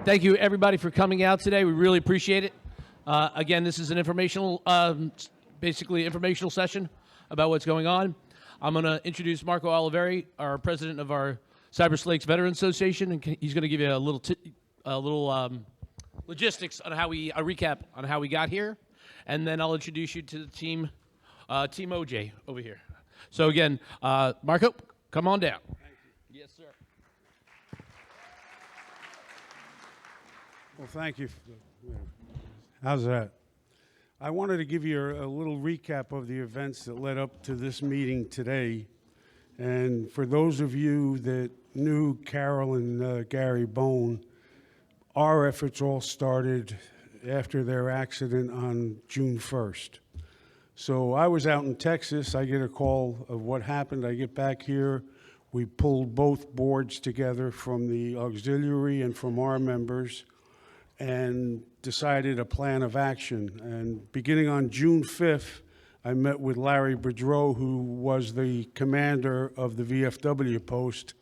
Thank you, everybody, for coming out today. We really appreciate it. Again, this is an informational, basically informational session about what's going on. I'm going to introduce Marco Oliveri, our president of our Cypress Lakes Veterans Association, and he's going to give you a little logistics on how a recap on how we got here, and then I'll introduce you to the team, Team OJ over here. So again, Marco, come on down. Thank you. Yes, sir. Well, thank you. How's that? I wanted to give you a little recap of the events that led up to this meeting today. And for those of you that knew Carol and Gary Bone, our efforts all started after their accident on June 1st. So I was out in Texas. I get a call of what happened. I get back here. We pulled both boards together from the auxiliary and from our members and decided a plan of action. And beginning on June 5th, I met with Larry Boudreau, who was the commander of the VFW post,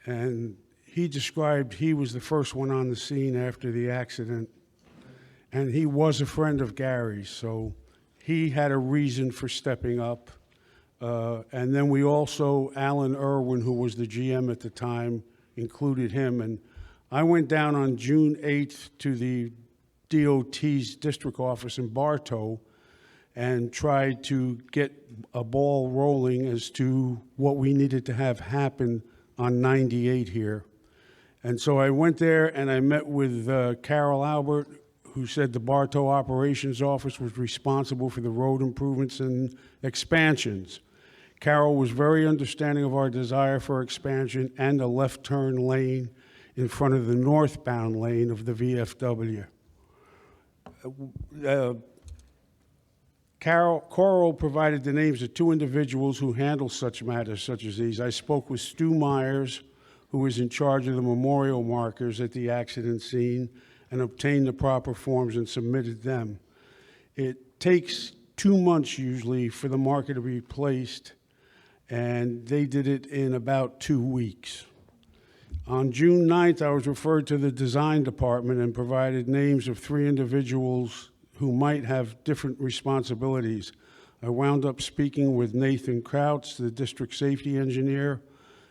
and he described he was the first one on the scene after the accident, and he was a friend of Gary's, so he had a reason for stepping up. And then we also, Alan Irwin, who was the GM at the time, included him. And I went down on June 8th to the DOT's district office in Bartow and tried to get a ball rolling as to what we needed to have happen on 98 here. And so I went there and I met with Carol Albert, who said the Bartow Operations Office was responsible for the road improvements and expansions. Carol was very understanding of our desire for expansion and a left turn lane in front of the northbound lane of the VFW. Coral provided the names of two individuals who handle such matters such as these. I spoke with Stu Myers, who was in charge of the memorial markers at the accident scene, and obtained the proper forms and submitted them. It takes 2 months usually for the marker to be placed, and they did it in about 2 weeks. On June 9th, I was referred to the design department and provided names of 3 individuals who might have different responsibilities. I wound up speaking with Nathan Krautz, the district safety engineer.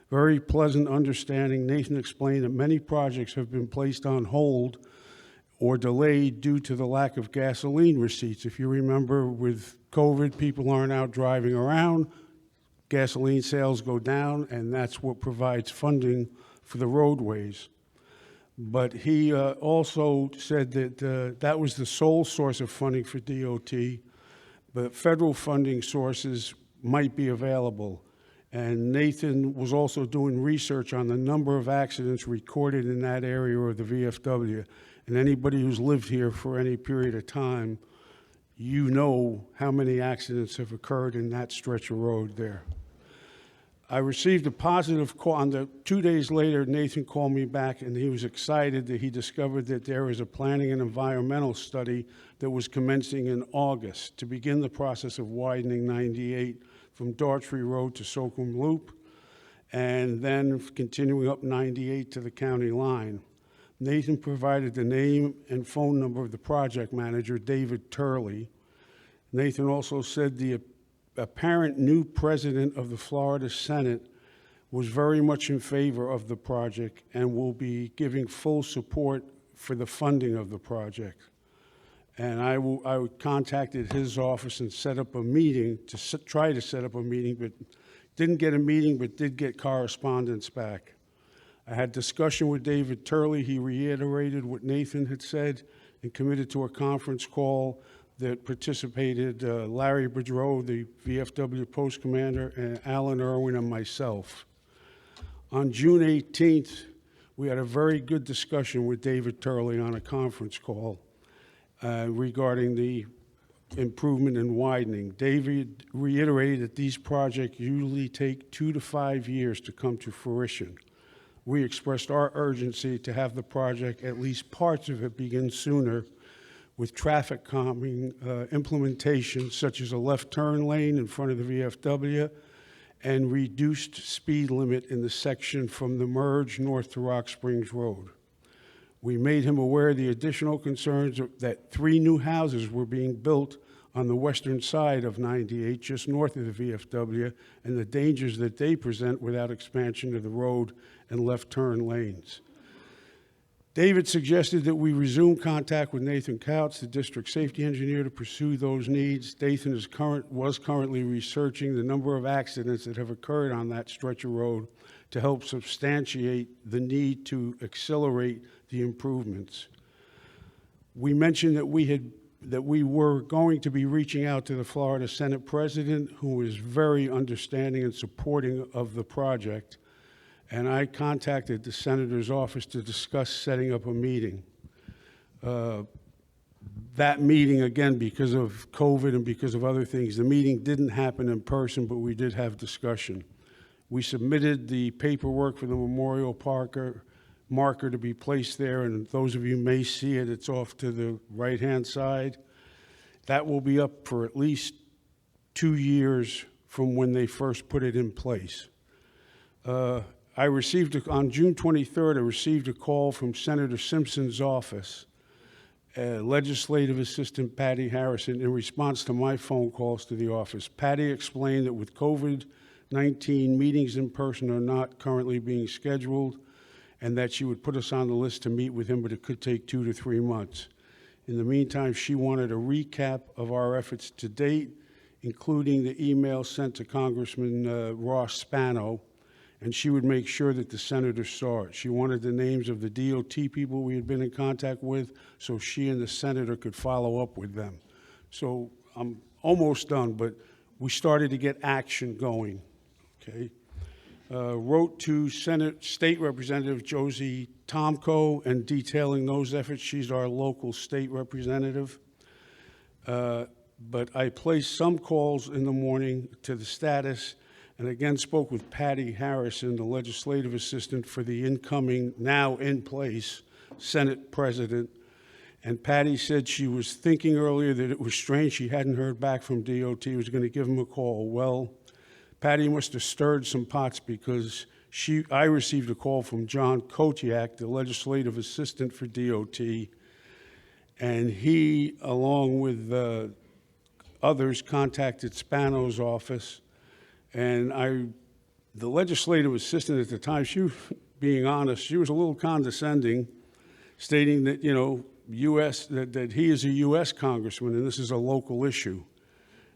Very pleasant understanding. Nathan explained that many projects have been placed on hold or delayed due to the lack of gasoline receipts. If you remember, with COVID, people aren't out driving around, gasoline sales go down, and that's what provides funding for the roadways. But he also said that that was the sole source of funding for DOT, but federal funding sources might be available. And Nathan was also doing research on the number of accidents recorded in that area of the VFW. And anybody who's lived here for any period of time, you know how many accidents have occurred in that stretch of road there. I received a positive call. 2 days later, Nathan called me back, and he was excited that he discovered that there was a planning and environmental study that was commencing in August to begin the process of widening 98 from Daughtry Road to Socrum Loop, and then continuing up 98 to the county line. Nathan provided the name and phone number of the project manager, David Turley. Nathan also said the apparent new president of the Florida Senate was very much in favor of the project and will be giving full support for the funding of the project. And I contacted his office and set up a meeting to try to set up a meeting, but didn't get a meeting, but did get correspondence back. I had discussion with David Turley. He reiterated what Nathan had said and committed to a conference call that participated Larry Boudreau, the VFW post commander, and Alan Irwin and myself. On June 18th, we had a very good discussion with David Turley on a conference call regarding the improvement and widening. David reiterated that these projects usually take 2 to 5 years to come to fruition. We expressed our urgency to have the project, at least parts of it, begin sooner, with traffic calming implementation, such as a left turn lane in front of the VFW and reduced speed limit in the section from the merge north to Rock Springs Road. We made him aware of the additional concerns that 3 new houses were being built on the western side of 98, just north of the VFW, and the dangers that they present without expansion of the road and left turn lanes. David suggested that we resume contact with Nathan Couts, the district safety engineer, to pursue those needs. Nathan was currently researching the number of accidents that have occurred on that stretch of road to help substantiate the need to accelerate the improvements. We mentioned that we were going to be reaching out to the Florida Senate president, who is very understanding and supporting of the project. And I contacted the senator's office to discuss setting up a meeting. That meeting, again, because of COVID and because of other things, the meeting didn't happen in person, but we did have discussion. We submitted the paperwork for the memorial marker to be placed there, and those of you may see it, it's off to the right-hand side. That will be up for at least 2 years from when they first put it in place. On June 23rd, I received a call from Senator Simpson's office, Legislative Assistant Patty Harrison, in response to my phone calls to the office. Patty explained that with COVID-19, meetings in person are not currently being scheduled, and that she would put us on the list to meet with him, but it could take 2 to 3 months. In the meantime, she wanted a recap of our efforts to date, including the email sent to Congressman Ross Spano, and she would make sure that the senator saw it. She wanted the names of the DOT people we had been in contact with so she and the senator could follow up with them. So I'm almost done, but we started to get action going, okay? Wrote to State Representative Josie Tomko and detailing those efforts. She's our local state representative. But I placed some calls in the morning to the status, and again spoke with Patty Harrison, the legislative assistant for the incoming, now in place, Senate president. And Patty said she was thinking earlier that it was strange she hadn't heard back from DOT, was going to give him a call. Well, Patty must have stirred some pots, because I received a call from John Kotiak, the legislative assistant for DOT, and he, along with others, contacted Spano's office. And the legislative assistant at the time, she, being honest, she was a little condescending, stating that, you know, that he is a U.S. congressman and this is a local issue.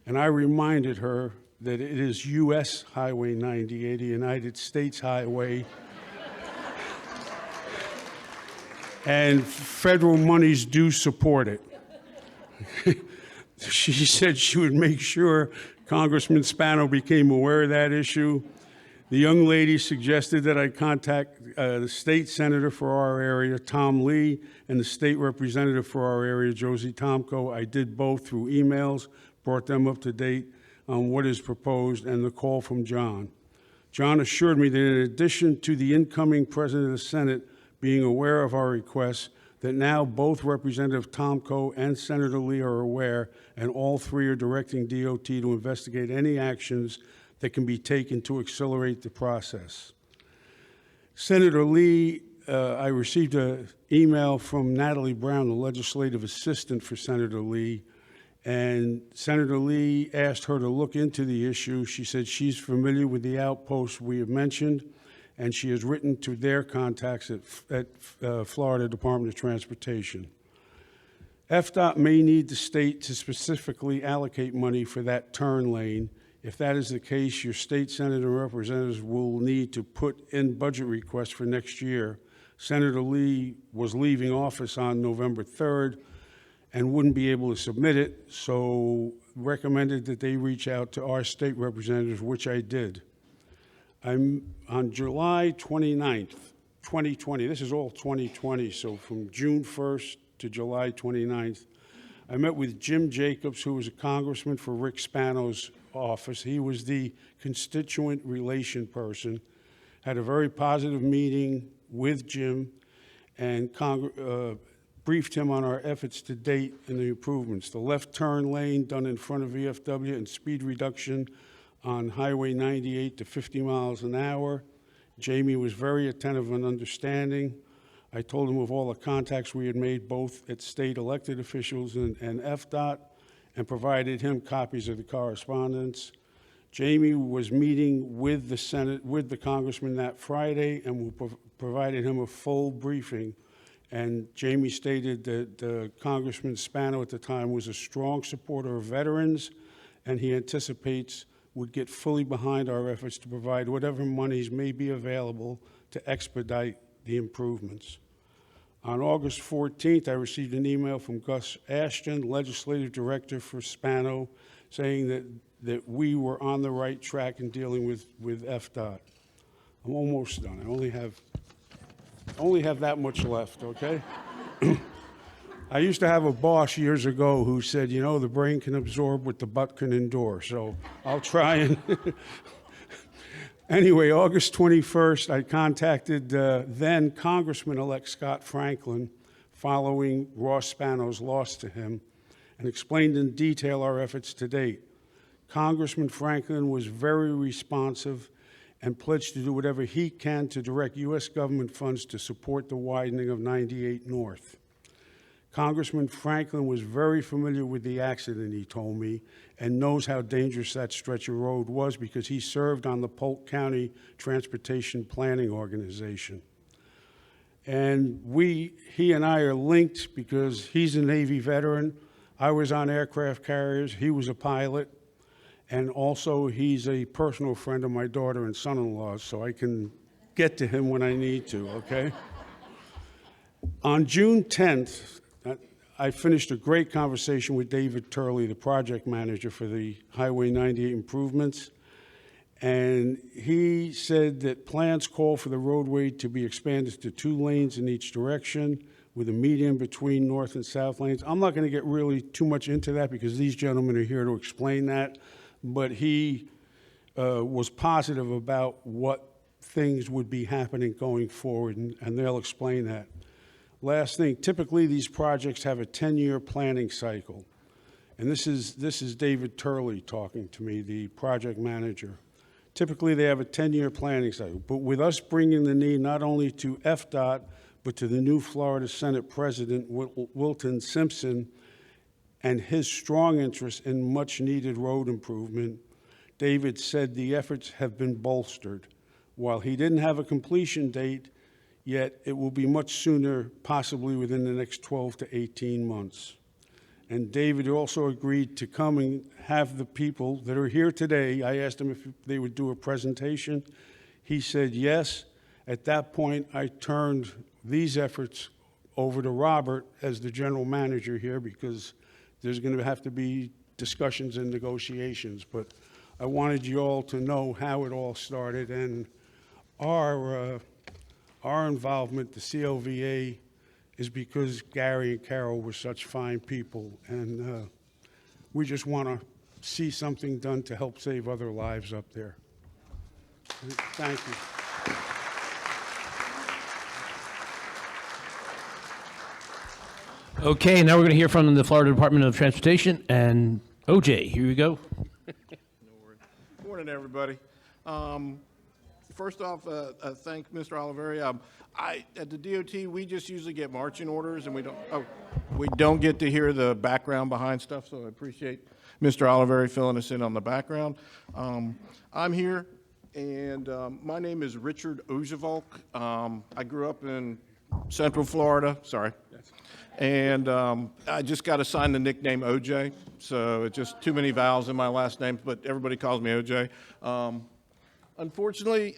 And I reminded her that it is U.S. Highway 98, a United States highway, and federal monies do support it. She said she would make sure Congressman Spano became aware of that issue. The young lady suggested that I contact the state senator for our area, Tom Lee, and the state representative for our area, Josie Tomko. I did both through emails, brought them up to date on what is proposed, and the call from John. John assured me that in addition to the incoming president of the Senate being aware of our requests, that now both Representative Tomko and Senator Lee are aware, and all three are directing DOT to investigate any actions that can be taken to accelerate the process. Senator Lee, I received an email from Natalie Brown, the legislative assistant for Senator Lee, and Senator Lee asked her to look into the issue. She said she's familiar with the outposts we have mentioned, and she has written to their contacts at Florida Department of Transportation. Fdot may need the state to specifically allocate money for that turn lane. If that is the case, your state senator representatives will need to put in budget requests for next year. Senator Lee was leaving office on November 3rd and wouldn't be able to submit it, so recommended that they reach out to our state representatives, which I did. On July 29th, 2020, this is all 2020, so from June 1st to July 29th, I met with Jim Jacobs, who was a congressman for Rick Spano's office. He was the constituent relation person. Had a very positive meeting with Jim and briefed him on our efforts to date and the improvements. The left turn lane done in front of VFW and speed reduction on Highway 98 to 50 miles an hour. Jamie was very attentive and understanding. I told him of all the contacts we had made, both at state elected officials and Fdot, and provided him copies of the correspondence. Jamie was meeting with the Senate, with the congressman that Friday, and we provided him a full briefing. And Jamie stated that Congressman Spano at the time was a strong supporter of veterans, and he anticipates would get fully behind our efforts to provide whatever monies may be available to expedite the improvements. On August 14th, I received an email from Gus Ashton, Legislative Director for Spano, saying that we were on the right track in dealing with Fdot. I'm almost done. I only have that much left, okay? I used to have a boss years ago who said, you know, the brain can absorb what the butt can endure, so I'll try and... Anyway, August 21st, I contacted then Congressman-elect Scott Franklin following Ross Spano's loss to him and explained in detail our efforts to date. Congressman Franklin was very responsive and pledged to do whatever he can to direct U.S. government funds to support the widening of 98 North. Congressman Franklin was very familiar with the accident, he told me, and knows how dangerous that stretch of road was because he served on the Polk County Transportation Planning Organization. And he and I are linked because he's a Navy veteran. I was on aircraft carriers. He was a pilot. And also, he's a personal friend of my daughter and son-in-law, so I can get to him when I need to, okay? On June 10th, I finished a great conversation with David Turley, the project manager for the Highway 98 improvements, and he said that plans call for the roadway to be expanded to 2 lanes in each direction with a median between north and south lanes. I'm not going to get really too much into that because these gentlemen are here to explain that, but he was positive about what things would be happening going forward, and they'll explain that. Last thing, typically these projects have a 10-year planning cycle. And this is David Turley talking to me, the project manager. Typically they have a 10-year planning cycle, but with us bringing the need not only to Fdot, but to the new Florida Senate President, Wilton Simpson, and his strong interest in much-needed road improvement, David said the efforts have been bolstered. While he didn't have a completion date, yet it will be much sooner, possibly within the next 12 to 18 months. And David also agreed to come and have the people that are here today. I asked him if they would do a presentation. He said yes. At that point, I turned these efforts over to Robert as the general manager here because there's going to have to be discussions and negotiations. But I wanted you all to know how it all started, and our involvement, the CLVA, is because Gary and Carol were such fine people, and we just want to see something done to help save other lives up there. Thank you. Okay, now we're going to hear from the Florida Department of Transportation, and OJ, here we go. Good morning, everybody. First off, thank Mr. Oliveri. At the DOT, we just usually get marching orders, and we don't get to hear the background behind stuff. So I appreciate Mr. Oliveri filling us in on the background. I'm here, and my name is Richard Ojevolk. I grew up in Central Florida. Sorry. And I just got assigned the nickname OJ, so it's just too many vowels in my last name, but everybody calls me OJ. Unfortunately,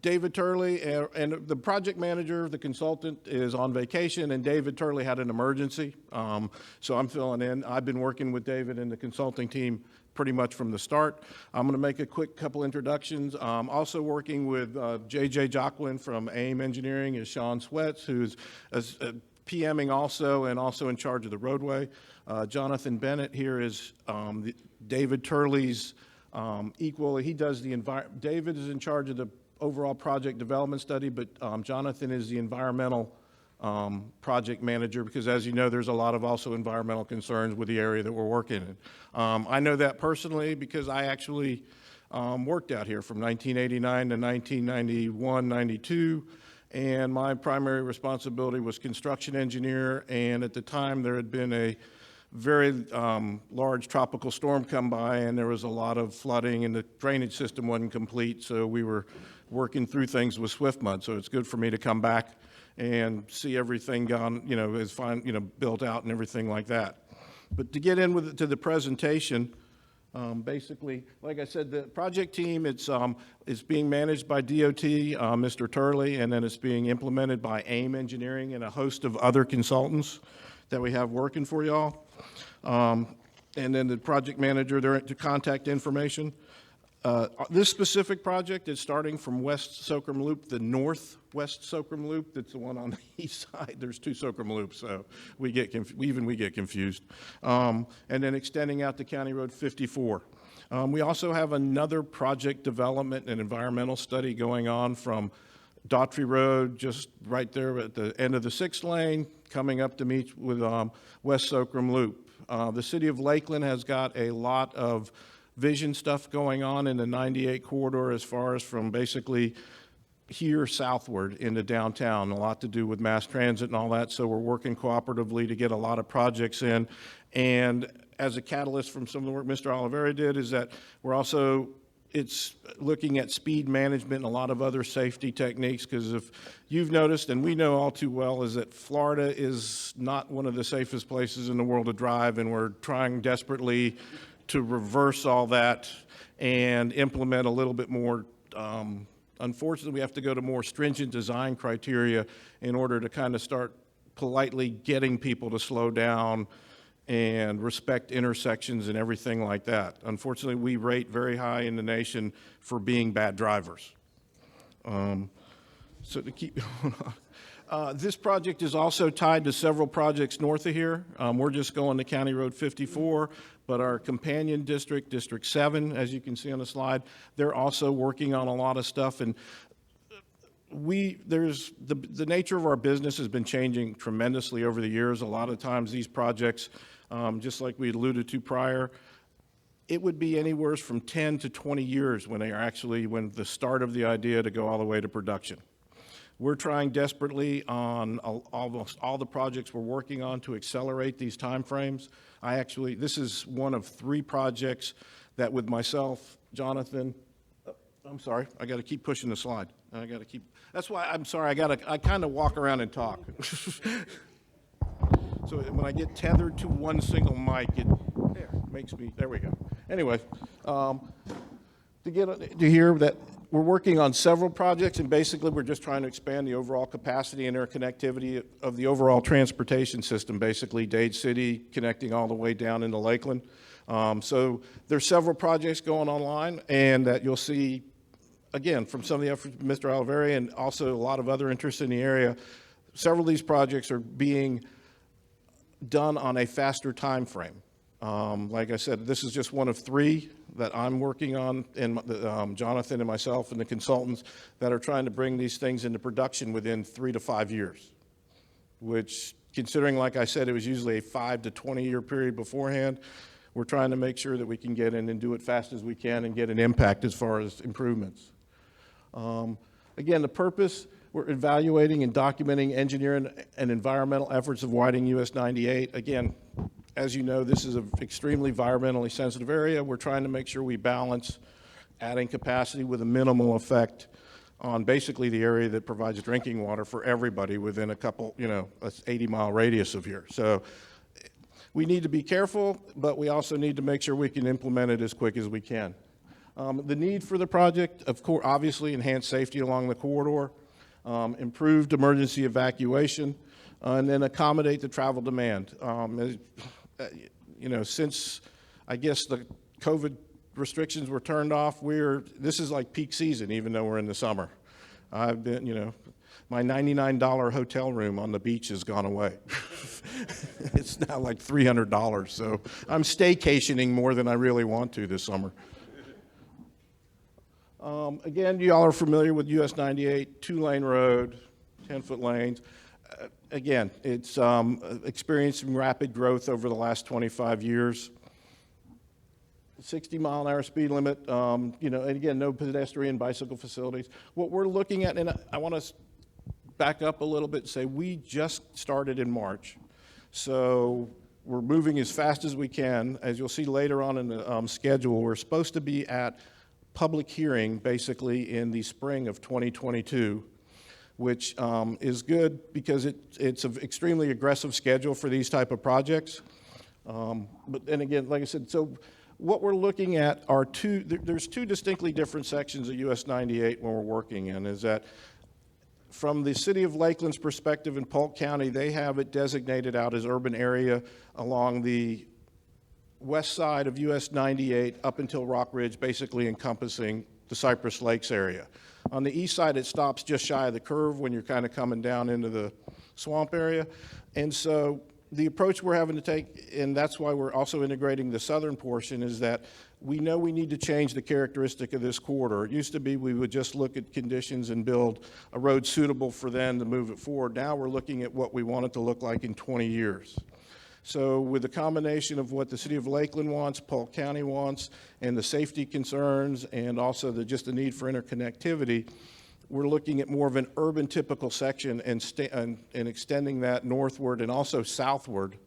David Turley and the project manager, the consultant, is on vacation, and David Turley had an emergency, so I'm filling in. I've been working with David and the consulting team pretty much from the start. I'm going to make a quick couple introductions. Also working with J.J. Jocklin from AIM Engineering is Sean Sweats, who's PMing also and also in charge of the roadway. Jonathan Bennett here is David Turley's equal. He does the David is in charge of the overall project development study, but Jonathan is the environmental project manager because, as you know, there's a lot of also environmental concerns with the area that we're working in. I know that personally because I actually worked out here from 1989 to 1991, 92. and my primary responsibility was construction engineer, and at the time there had been a very large tropical storm come by, and there was a lot of flooding, and the drainage system wasn't complete, so we were working through things with swift mud. So it's good for me to come back and see everything gone, is fine, built out and everything like that. But to get to the presentation, basically, like I said, the project team, it's being managed by DOT, Mr. Turley, and then it's being implemented by AIM Engineering and a host of other consultants that we have working for y'all. And then the project manager, their contact information. This specific project is starting from West Socrum Loop, the northwest Socrum Loop. That's the one on the east side. There's two Socrum Loops, so we get confused. And then extending out to County Road 54. We also have another project development and environmental study going on from Daughtry Road, just right there at the end of the 6th lane, coming up to meet with West Socrum Loop. The city of Lakeland has got a lot of vision stuff going on in the 98 corridor as far as from basically here southward into downtown, a lot to do with mass transit and all that, so we're working cooperatively to get a lot of projects in. And as a catalyst from some of the work Mr. Oliveri did is that it's looking at speed management and a lot of other safety techniques, because if you've noticed, and we know all too well, is that Florida is not one of the safest places in the world to drive, and we're trying desperately to reverse all that and implement a little bit more. Unfortunately, we have to go to more stringent design criteria in order to kind of start politely getting people to slow down and respect intersections and everything like that. Unfortunately, we rate very high in the nation for being bad drivers. So to keep going on. This project is also tied to several projects north of here. We're just going to County Road 54, but our companion district, District 7, as you can see on the slide, they're also working on a lot of stuff. And the nature of our business has been changing tremendously over the years. A lot of times these projects, just like we alluded to prior, it would be anywhere from 10 to 20 years when the start of the idea to go all the way to production. We're trying desperately on almost all the projects we're working on to accelerate these timeframes. This is one of 3 projects that with myself, Jonathan, I'm sorry, I got to keep pushing the slide. That's why I'm sorry, I kind of walk around and talk. So when I get tethered to one single mic, there we go. Anyway, to hear that we're working on several projects, and basically we're just trying to expand the overall capacity and interconnectivity of the overall transportation system, basically Dade City connecting all the way down into Lakeland. So there's several projects going online, and that you'll see, again, from some of the efforts of Mr. Oliveri and also a lot of other interest in the area. Several of these projects are being done on a faster time frame. Like I said, this is just one of 3 that I'm working on, and Jonathan and myself and the consultants that are trying to bring these things into production within 3 to 5 years, which, considering, like I said, it was usually a 5 to 20 year period beforehand, we're trying to make sure that we can get in and do it fast as we can and get an impact as far as improvements. Again, the purpose, we're evaluating and documenting engineering and environmental efforts of widening US98. Again, as you know, this is an extremely environmentally sensitive area. We're trying to make sure we balance adding capacity with a minimal effect on basically the area that provides drinking water for everybody within a couple, an 80-mile radius of here. So we need to be careful, but we also need to make sure we can implement it as quick as we can. The need for the project, of course, obviously enhance safety along the corridor, improved emergency evacuation, and then accommodate the travel demand. Since I guess the COVID restrictions were turned off, this is like peak season, even though we're in the summer. I've been, my $99 hotel room on the beach has gone away. It's now like $300, so I'm staycationing more than I really want to this summer. Again, you all are familiar with US98, 2-lane road, 10-foot lanes. Again, it's experiencing rapid growth over the last 25 years. 60-mile-an-hour speed limit, and again, no pedestrian bicycle facilities. What we're looking at, and I want to back up a little bit and say we just started in March. So we're moving as fast as we can. As you'll see later on in the schedule, we're supposed to be at public hearing basically in the spring of 2022, which is good because it's an extremely aggressive schedule for these type of projects. But then again, like I said, so what we're looking at are there's two distinctly different sections of US 98 when we're working in, is that from the city of Lakeland's perspective in Polk County, they have it designated out as urban area along the west side of US 98 up until Rock Ridge, basically encompassing the Cypress Lakes area. On the east side, it stops just shy of the curve when you're kind of coming down into the swamp area. And so the approach we're having to take, and that's why we're also integrating the southern portion, is that we know we need to change the characteristic of this corridor. It used to be we would just look at conditions and build a road suitable for them to move it forward. Now we're looking at what we want it to look like in 20 years. So with the combination of what the city of Lakeland wants, Polk County wants, and the safety concerns, and also just the need for interconnectivity, we're looking at more of an urban typical section and extending that northward and also southward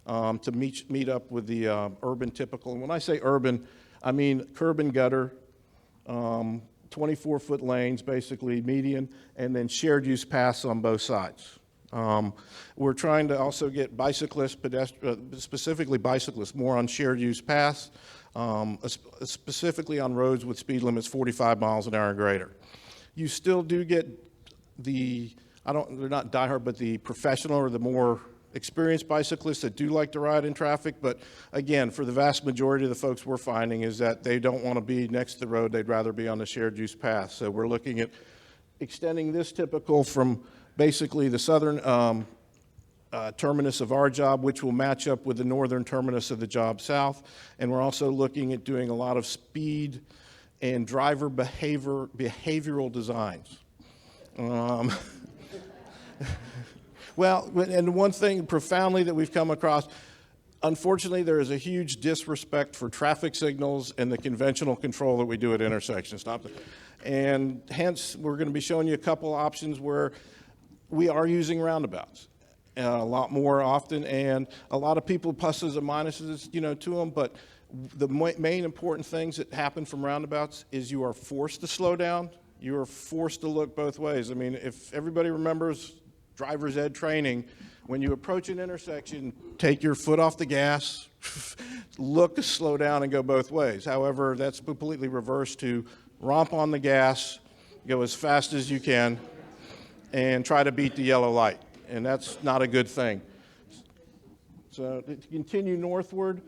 to meet up with the urban typical. And when I say urban, I mean curb and gutter, 24-foot lanes, basically median, and then shared use paths on both sides. We're trying to also get bicyclists, specifically bicyclists, more on shared use paths, specifically on roads with speed limits 45 miles an hour or greater. You still do get they're not diehard, but the professional or the more experienced bicyclists that do like to ride in traffic. But again, for the vast majority of the folks we're finding is that they don't want to be next to the road. They'd rather be on the shared use path. So we're looking at extending this typical from basically the southern terminus of our job, which will match up with the northern terminus of the job south. And we're also looking at doing a lot of speed and driver behavioral designs. Well, and one thing profoundly that we've come across, unfortunately, there is a huge disrespect for traffic signals and the conventional control that we do at intersections. And hence, we're going to be showing you a couple options where we are using roundabouts a lot more often, and a lot of people pluses and minuses, to them, but the main important things that happen from roundabouts is you are forced to slow down. You are forced to look both ways. I mean, if everybody remembers driver's ed training, when you approach an intersection, take your foot off the gas, look, slow down, and go both ways. However, that's completely reversed to romp on the gas, go as fast as you can, and try to beat the yellow light. And that's not a good thing. So to continue northward,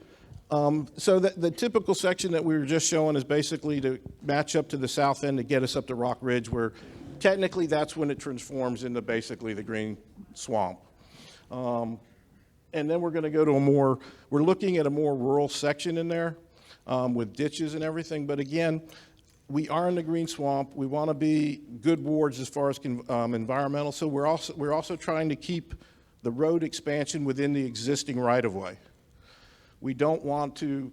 so the typical section that we were just showing is basically to match up to the south end to get us up to Rock Ridge, where technically that's when it transforms into basically the green swamp. And then we're going to go to we're looking at a more rural section in there with ditches and everything. But again, we are in the green swamp. We want to be good wards as far as environmental. So we're also trying to keep the road expansion within the existing right-of-way. We don't want to,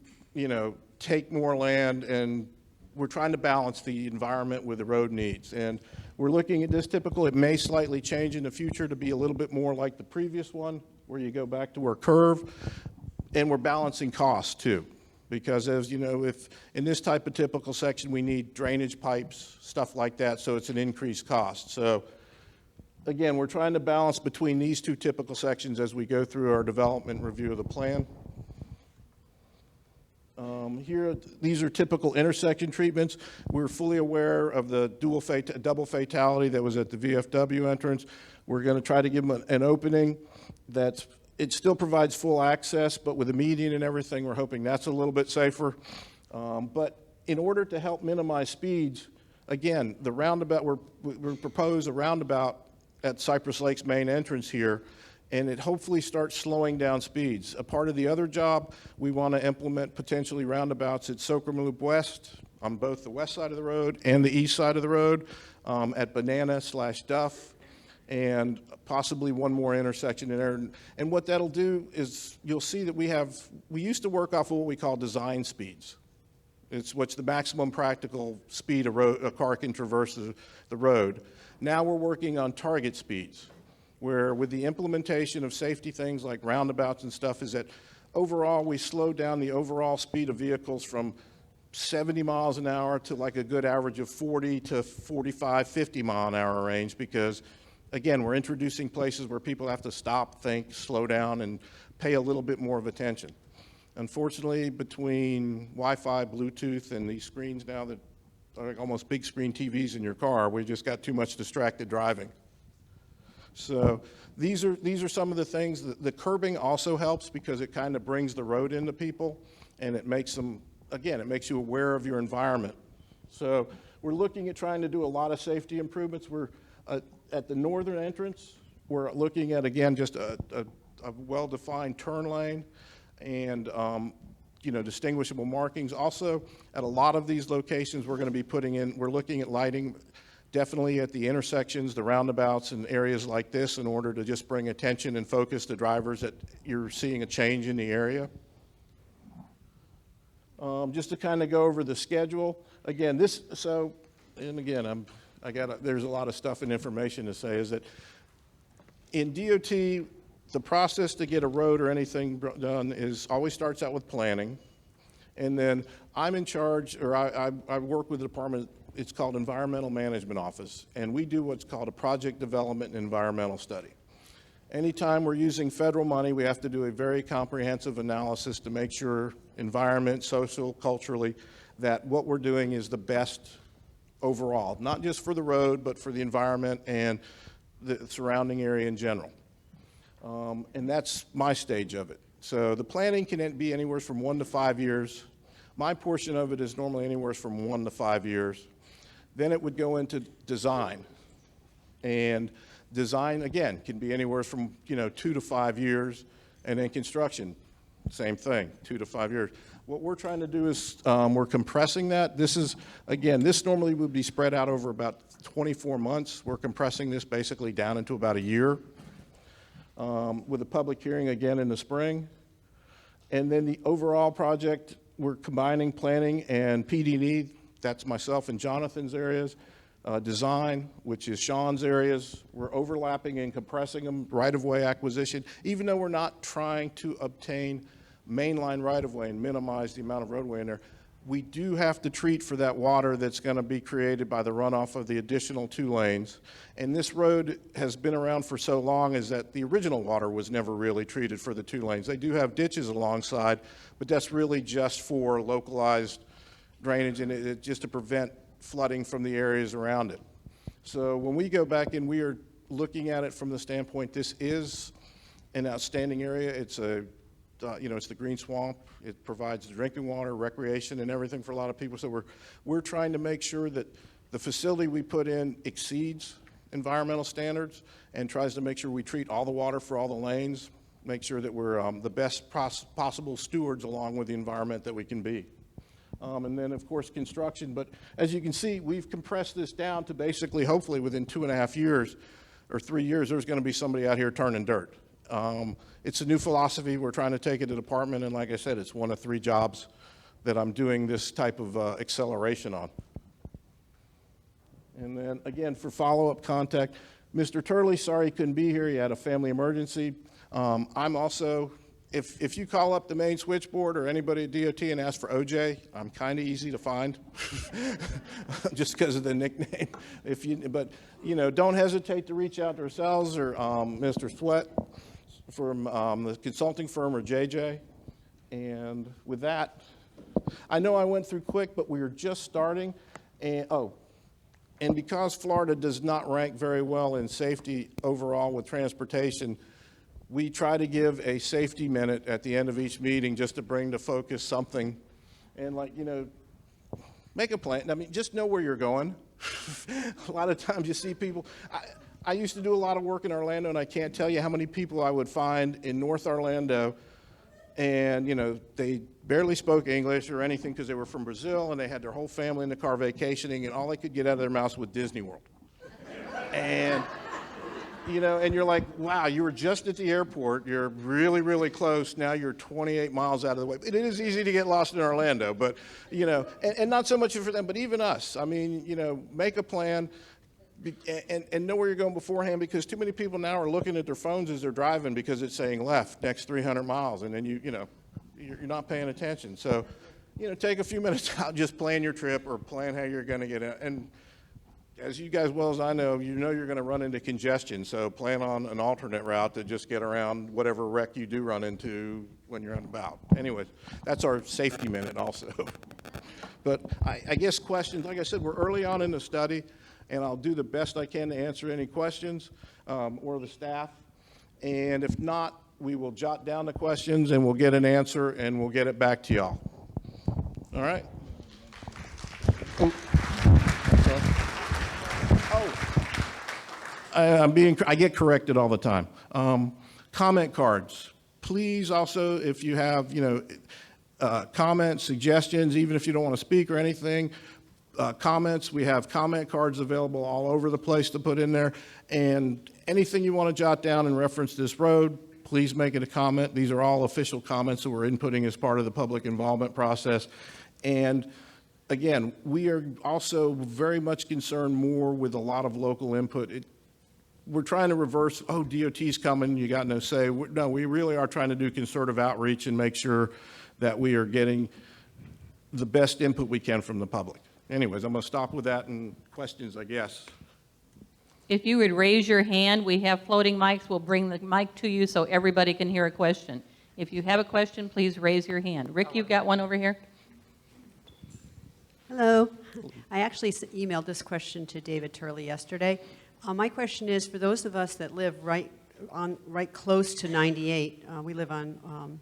take more land, and we're trying to balance the environment with the road needs. And we're looking at this typical. It may slightly change in the future to be a little bit more like the previous one, where you go back to our curve, and we're balancing costs too. Because as you know, if in this type of typical section, we need drainage pipes, stuff like that, so it's an increased cost. So again, we're trying to balance between these two typical sections as we go through our development review of the plan. Here, these are typical intersection treatments. We're fully aware of the double fatality that was at the VFW entrance. We're going to try to give them an opening it still provides full access, but with the median and everything, we're hoping that's a little bit safer. But in order to help minimize speeds, again, the roundabout, we propose a roundabout at Cypress Lakes main entrance here, and it hopefully starts slowing down speeds. A part of the other job, we want to implement potentially roundabouts at Socrum Loop West on both the west side of the road and the east side of the road, at Banana/Duff, and possibly one more intersection in there. And what that'll do is you'll see that we used to work off of what we call design speeds. It's what's the maximum practical speed a car can traverse the road. Now we're working on target speeds, where with the implementation of safety things like roundabouts and stuff is that overall we slow down the overall speed of vehicles from 70 miles an hour to like a good average of 40 to 45, 50 mile an hour range, because again, we're introducing places where people have to stop, think, slow down, and pay a little bit more of attention. Unfortunately, between Wi-Fi, Bluetooth, and these screens now that are like almost big screen TVs in your car, we just got too much distracted driving. So these are some of the things. The curbing also helps because it kind of brings the road into people, and it makes them, again, it makes you aware of your environment. So we're looking at trying to do a lot of safety improvements. We're at the northern entrance, we're looking at, again, just a well-defined turn lane and distinguishable markings. Also, at a lot of these locations, we're going to be we're looking at lighting definitely at the intersections, the roundabouts, and areas like this in order to just bring attention and focus to drivers that you're seeing a change in the area. Just to kind of go over the schedule. Again, there's a lot of stuff and information to say, is that in DOT, the process to get a road or anything done always starts out with planning. And then I'm in charge, or I work with the department, it's called Environmental Management Office, and we do what's called a project development and environmental study. Anytime we're using federal money, we have to do a very comprehensive analysis to make sure environment, social, culturally, that what we're doing is the best overall, not just for the road, but for the environment and the surrounding area in general. And that's my stage of it. So the planning can be anywhere from 1 to 5 years. My portion of it is normally anywhere from 1 to 5 years. Then it would go into design. And design, again, can be anywhere from 2 to 5 years. And then construction, same thing, 2 to 5 years. What we're trying to do is we're compressing that. This normally would be spread out over about 24 months. We're compressing this basically down into about a year with a public hearing again in the spring. And then the overall project, we're combining planning and PD&E, that's myself and Jonathan's areas, design, which is Sean's areas. We're overlapping and compressing them, right-of-way acquisition, even though we're not trying to obtain mainline right-of-way and minimize the amount of roadway in there. We do have to treat for that water that's going to be created by the runoff of the additional 2 lanes. And this road has been around for so long is that the original water was never really treated for the 2 lanes. They do have ditches alongside, but that's really just for localized drainage and just to prevent flooding from the areas around it. So when we go back and we are looking at it from the standpoint, this is an outstanding area. It's it's the green swamp. It provides drinking water, recreation, and everything for a lot of people. So we're trying to make sure that the facility we put in exceeds environmental standards and tries to make sure we treat all the water for all the lanes, make sure that we're the best possible stewards along with the environment that we can be. And then, of course, construction. But as you can see, we've compressed this down to basically, hopefully, within 2.5 years or 3 years, there's going to be somebody out here turning dirt. It's a new philosophy. We're trying to take it to the department, and like I said, it's 1 of 3 jobs that I'm doing this type of acceleration on. And then, again, for follow-up contact, Mr. Turley, sorry he couldn't be here. He had a family emergency. I'm also, if you call up the main switchboard or anybody at DOT and ask for OJ, I'm kind of easy to find, just because of the nickname. But don't hesitate to reach out to ourselves or Mr. Sweat from the consulting firm or JJ. And with that, I know I went through quick, but we are just starting. And because Florida does not rank very well in safety overall with transportation, we try to give a safety minute at the end of each meeting just to bring to focus something. And make a plan. I mean, just know where you're going. A lot of times you see people. I used to do a lot of work in Orlando, and I can't tell you how many people I would find in North Orlando, and they barely spoke English or anything because they were from Brazil, and they had their whole family in the car vacationing, and all they could get out of their mouths was Disney World. And You know, and you're like, wow, you were just at the airport. You're really, really close. Now you're 28 miles out of the way. It is easy to get lost in Orlando, but, you know, and not so much for them, but even us. I mean, you know, make a plan and know where you're going beforehand, because too many people now are looking at their phones as they're driving because it's saying left, next 300 miles, and then you know, you're not paying attention. So, you know, take a few minutes out, just plan your trip or plan how you're going to get out. And as you guys well as I know, you know you're going to run into congestion, so plan on an alternate route to just get around whatever wreck you do run into when you're on about. Anyways, that's our safety minute also. But I guess questions, like I said, we're early on in the study, and I'll do the best I can to answer any questions or the staff. And if not, we will jot down the questions and we'll get an answer and we'll get it back to y'all. All right? I get corrected all the time. Comment cards. Please also, if you have, you know, comments, suggestions, even if you don't want to speak or anything, comments, we have comment cards available all over the place to put in there. And anything you want to jot down in reference to this road, please make it a comment. These are all official comments that we're inputting as part of the public involvement process. And again, we are also very much concerned more with a lot of local input. We're trying to reverse, oh, DOT's coming, you got no say. No, we really are trying to do concerted outreach and make sure that we are getting the best input we can from the public. Anyways, I'm going to stop with that, and questions, I guess. If you would raise your hand, we have floating mics. We'll bring the mic to you so everybody can hear a question. If you have a question, please raise your hand. Rick, you've got one over here. Hello. I actually emailed this question to David Turley yesterday. My question is, for those of us that live right close to 98, we live on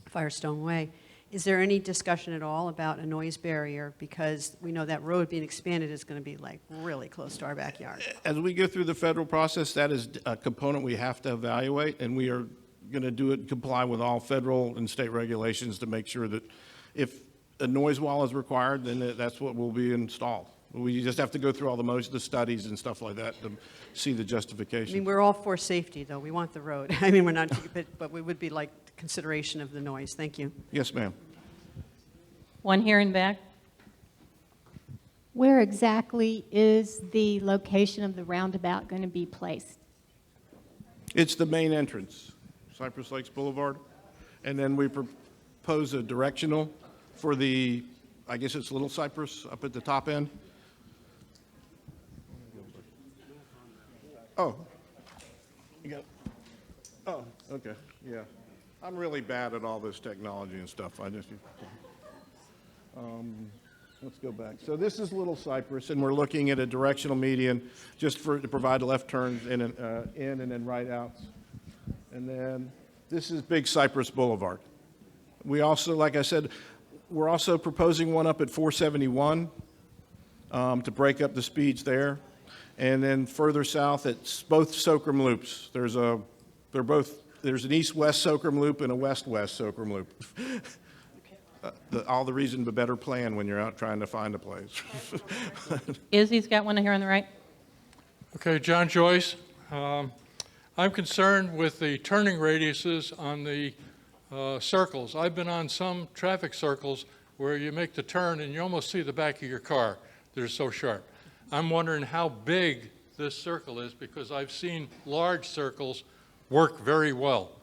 Firestone Way, is there any discussion at all about a noise barrier? Because we know that road being expanded is going to be like really close to our backyard. As we go through the federal process, that is a component we have to evaluate, and we are going to do it, comply with all federal and state regulations to make sure that if a noise wall is required, then that's what will be installed. We just have to go through all the studies and stuff like that to see the justification. I mean, we're all for safety, though. We want the road. I mean, we're not, but we would be like consideration of the noise. Thank you. Yes, ma'am. One here in back. Where exactly is the location of the roundabout going to be placed? It's the main entrance, Cypress Lakes Boulevard. And then we propose a directional for the, I guess it's Little Cypress up at the top end. Oh, you got, oh, okay, yeah. I'm really bad at all this technology and stuff. Let's go back. So this is Little Cypress, and we're looking at a directional median just to provide left turns in and then right outs. And then this is Big Cypress Boulevard. We also, like I said, we're also proposing one up at 471 to break up the speeds there. And then further south, it's both Socrum loops. There's an east-west Socrum loop and a west-west Socrum loop. All the reason to better plan when you're out trying to find a place. Izzy's got one here on the right. Okay, John Joyce. I'm concerned with the turning radiuses on the circles. I've been on some traffic circles where you make the turn and you almost see the back of your car. They're so sharp. I'm wondering how big this circle is, because I've seen large circles work very well.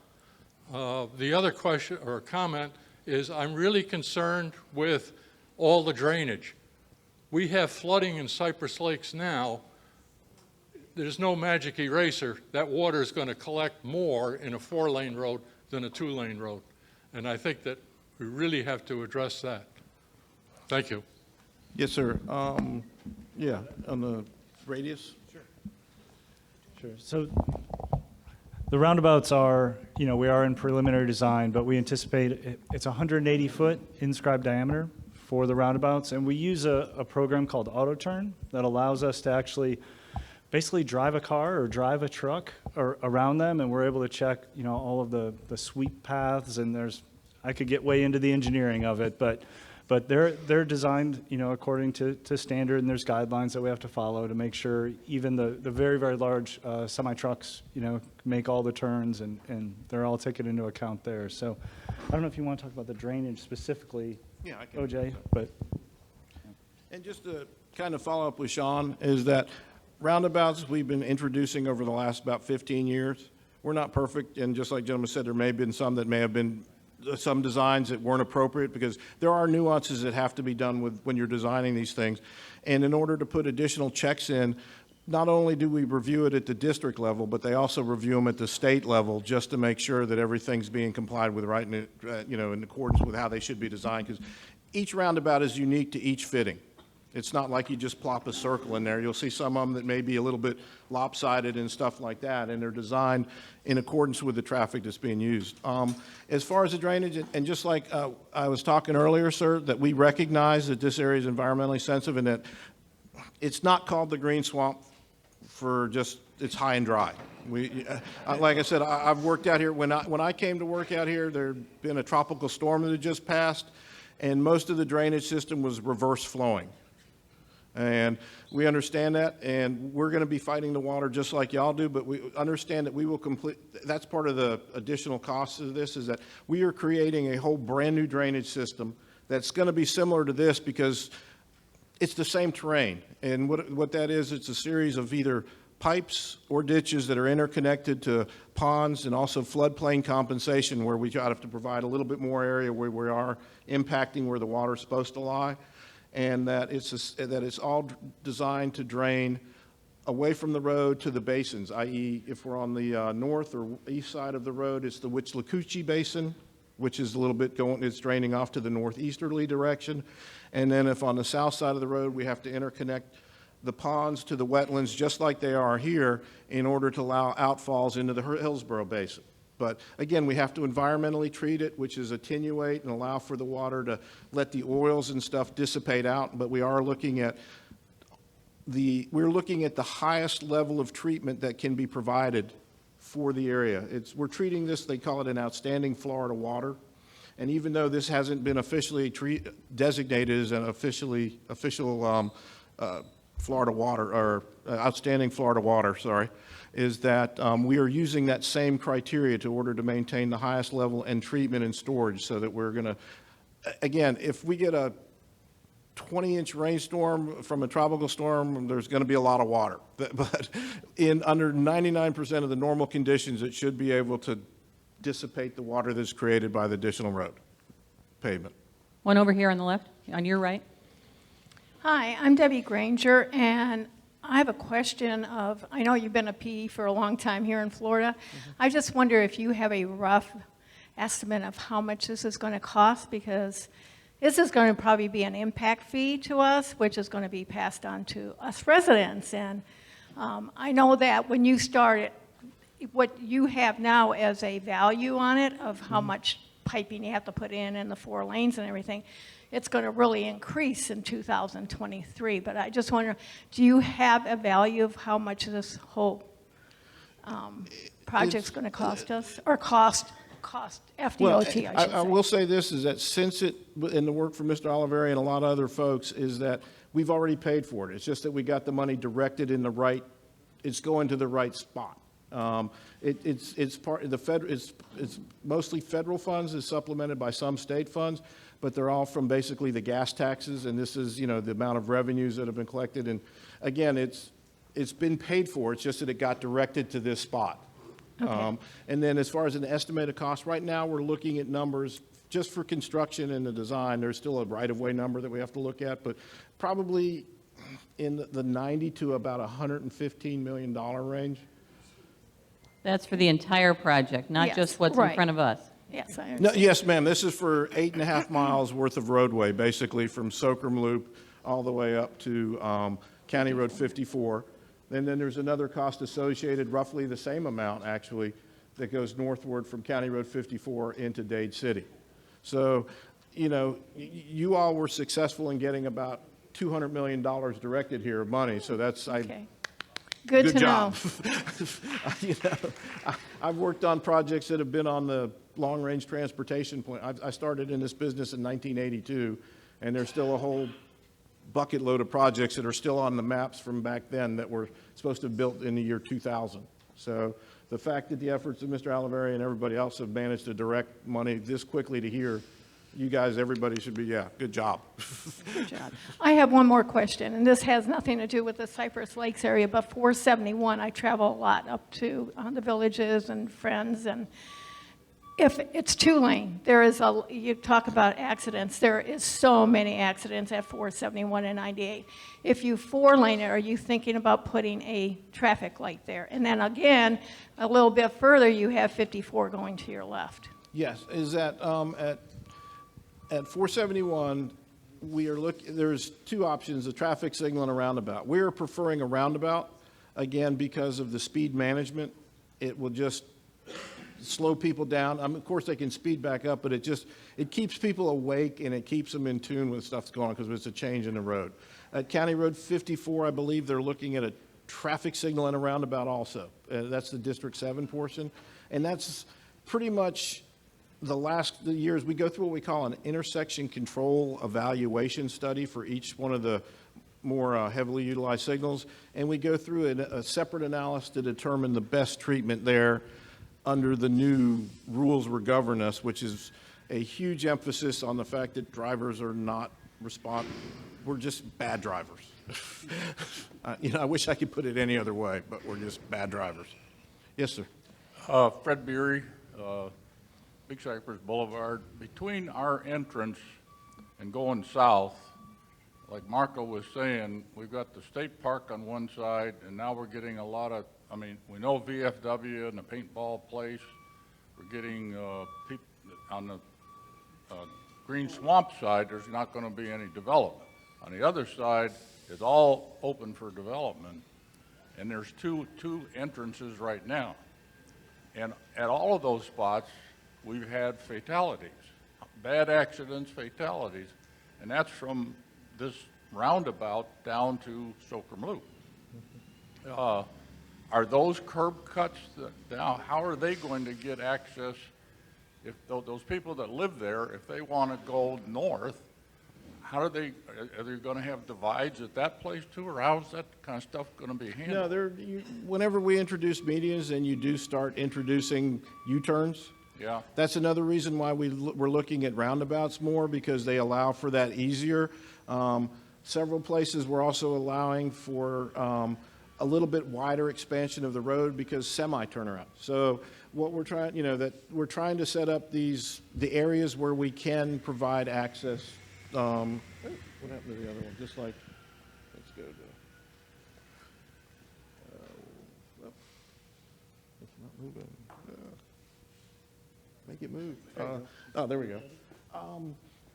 The other question or comment is I'm really concerned with all the drainage. We have flooding in Cypress Lakes now. There's no magic eraser. That water is going to collect more in a 4-lane road than a 2-lane road. And I think that we really have to address that. Thank you. Yes, sir. Yeah, on the radius? Sure. So the roundabouts are, we are in preliminary design, but we anticipate it's 180 foot inscribed diameter for the roundabouts. And we use a program called AutoTurn that allows us to actually basically drive a car or drive a truck or around them, and we're able to check, all of the sweep paths, and I could get way into the engineering of it, but But they're designed, according to standard, and there's guidelines that we have to follow to make sure even the very, very large semi-trucks, make all the turns, and they're all taken into account there. So I don't know if you want to talk about the drainage specifically, Yeah, I can. OJ, but And just to kind of follow up with Sean, is that roundabouts we've been introducing over the last about 15 years. We're not perfect, and just like the gentleman said, there may have been some that may have been some designs that weren't appropriate, because there are nuances that have to be done when you're designing these things. And in order to put additional checks in, not only do we review it at the district level, but they also review them at the state level just to make sure that everything's being complied with right, in accordance with how they should be designed, because each roundabout is unique to each fitting. It's not like you just plop a circle in there. You'll see some of them that may be a little bit lopsided and stuff like that, and they're designed in accordance with the traffic that's being used. As far as the drainage, and just like I was talking earlier, sir, that we recognize that this area is environmentally sensitive and that it's not called the green swamp for just it's high and dry. Like I said, I've worked out here. When I came to work out here, there had been a tropical storm that had just passed, and most of the drainage system was reverse flowing. And we understand that, and we're going to be fighting the water just like y'all do, but we understand that we will complete, that's part of the additional cost of this, is that we are creating a whole brand-new drainage system that's going to be similar to this because it's the same terrain. And what that is, it's a series of either pipes or ditches that are interconnected to ponds and also floodplain compensation, where we try to provide a little bit more area where we are impacting where the water is supposed to lie. And that it's all designed to drain away from the road to the basins, i.e. if we're on the north or east side of the road, it's the Withlacoochee Basin, which is a little bit it's draining off to the northeasterly direction. And then if on the south side of the road, we have to interconnect the ponds to the wetlands just like they are here in order to allow outfalls into the Hillsborough Basin. But again, we have to environmentally treat it, which is attenuate and allow for the water to let the oils and stuff dissipate out. But we are looking at the highest level of treatment that can be provided for the area. We're treating this, they call it an outstanding Florida water. And even though this hasn't been officially designated as an official Florida water, or outstanding Florida water, sorry, is that we are using that same criteria in order to maintain the highest level and treatment and storage, so that we're going to, again, if we get a 20-inch rainstorm from a tropical storm, there's going to be a lot of water. But in under 99% of the normal conditions, it should be able to dissipate the water that's created by the additional road pavement. One over here on the left, on your right. Hi, I'm Debbie Granger, and I have a question I know you've been a PE for a long time here in Florida. I just wonder if you have a rough estimate of how much this is going to cost, because this is going to probably be an impact fee to us, which is going to be passed on to us residents. And I know that when you start it, what you have now as a value on it of how much piping you have to put in and the 4 lanes and everything, it's going to really increase in 2023. But I just wonder, do you have a value of how much this whole project's going to cost us, or cost FDOT, I should I say? will say this, is that since in the work for Mr. Oliveri and a lot of other folks, is that we've already paid for it. It's just that we got the money directed in the right, it's going to the right spot. It's part of the it's mostly federal funds, is supplemented by some state funds, but they're all from basically the gas taxes, and this is, the amount of revenues that have been collected. And again, it's been paid for. It's just that it got directed to this spot. Okay. And then as far as an estimated cost, right now we're looking at numbers just for construction and the design. There's still a right-of-way number that we have to look at, but probably in the 90 to about $115 million range. That's for the entire project, not Yes, just what's in right. front of us. Yes, I No, understand. yes, ma'am. This is for 8.5 miles worth of roadway, basically from Socrum Loop all the way up to County Road 54. And then there's another cost associated, roughly the same amount, actually, that goes northward from County Road 54 into Dade City. So, you all were successful in getting about $200 million directed here of money. So that's, Okay. Good to know. job. I've worked on projects that have been on the long-range transportation point. I started in this business in 1982, And there's still a whole bucket load of projects that are still on the maps from back then that were supposed to have built in the year 2000. So the fact that the efforts of Mr. Oliveri and everybody else have managed to direct money this quickly to here, you guys, everybody should be, yeah, good job. Good job. I have one more question, and this has nothing to do with the Cypress Lakes area, but 471, I travel a lot up to the villages and friends, and if it's two-lane, you talk about accidents, there is so many accidents at 471 and 98. If you four-lane it, are you thinking about putting a traffic light there? And then again, a little bit further, you have 54 going to your left. Yes, is that at 471, there's two options, a traffic signal and a roundabout. We're preferring a roundabout, again, because of the speed management. It will just slow people down. Of course, they can speed back up, but it keeps people awake and it keeps them in tune with stuff's going on because it's a change in the road. At County Road 54, I believe they're looking at a traffic signal and a roundabout also. That's the District 7 portion. And that's pretty much the years we go through what we call an intersection control evaluation study for each one of the more heavily utilized signals. And we go through a separate analysis to determine the best treatment there under the new rules that govern us, which is a huge emphasis on the fact that drivers are not we're just bad drivers. I wish I could put it any other way, but we're just bad drivers. Yes, sir. Fred Beery, Big Cypress Boulevard. Between our entrance and going south, like Marco was saying, we've got the state park on one side, and now we're getting a lot of, we know VFW and the paintball place. We're getting people on the Green Swamp side, there's not going to be any development. On the other side, it's all open for development, and there's two entrances right now. And at all of those spots, we've had fatalities, bad accidents, fatalities, and that's from this roundabout down to Socrum Loop. Are those curb cuts now, how are they going to get access if those people that live there, if they want to go north, are they going to have divides at that place too, or how's that kind of stuff going to be handled? No, whenever we introduce medians and you do start introducing U-turns, yeah, that's another reason why we're looking at roundabouts more, because they allow for that easier. Several places we're also allowing for a little bit wider expansion of the road because semi-turnaround. So what we're trying, that we're trying to set up the areas where we can provide access. What happened to the other one? Just like, let's go to, it's not moving. Make it move. There we go.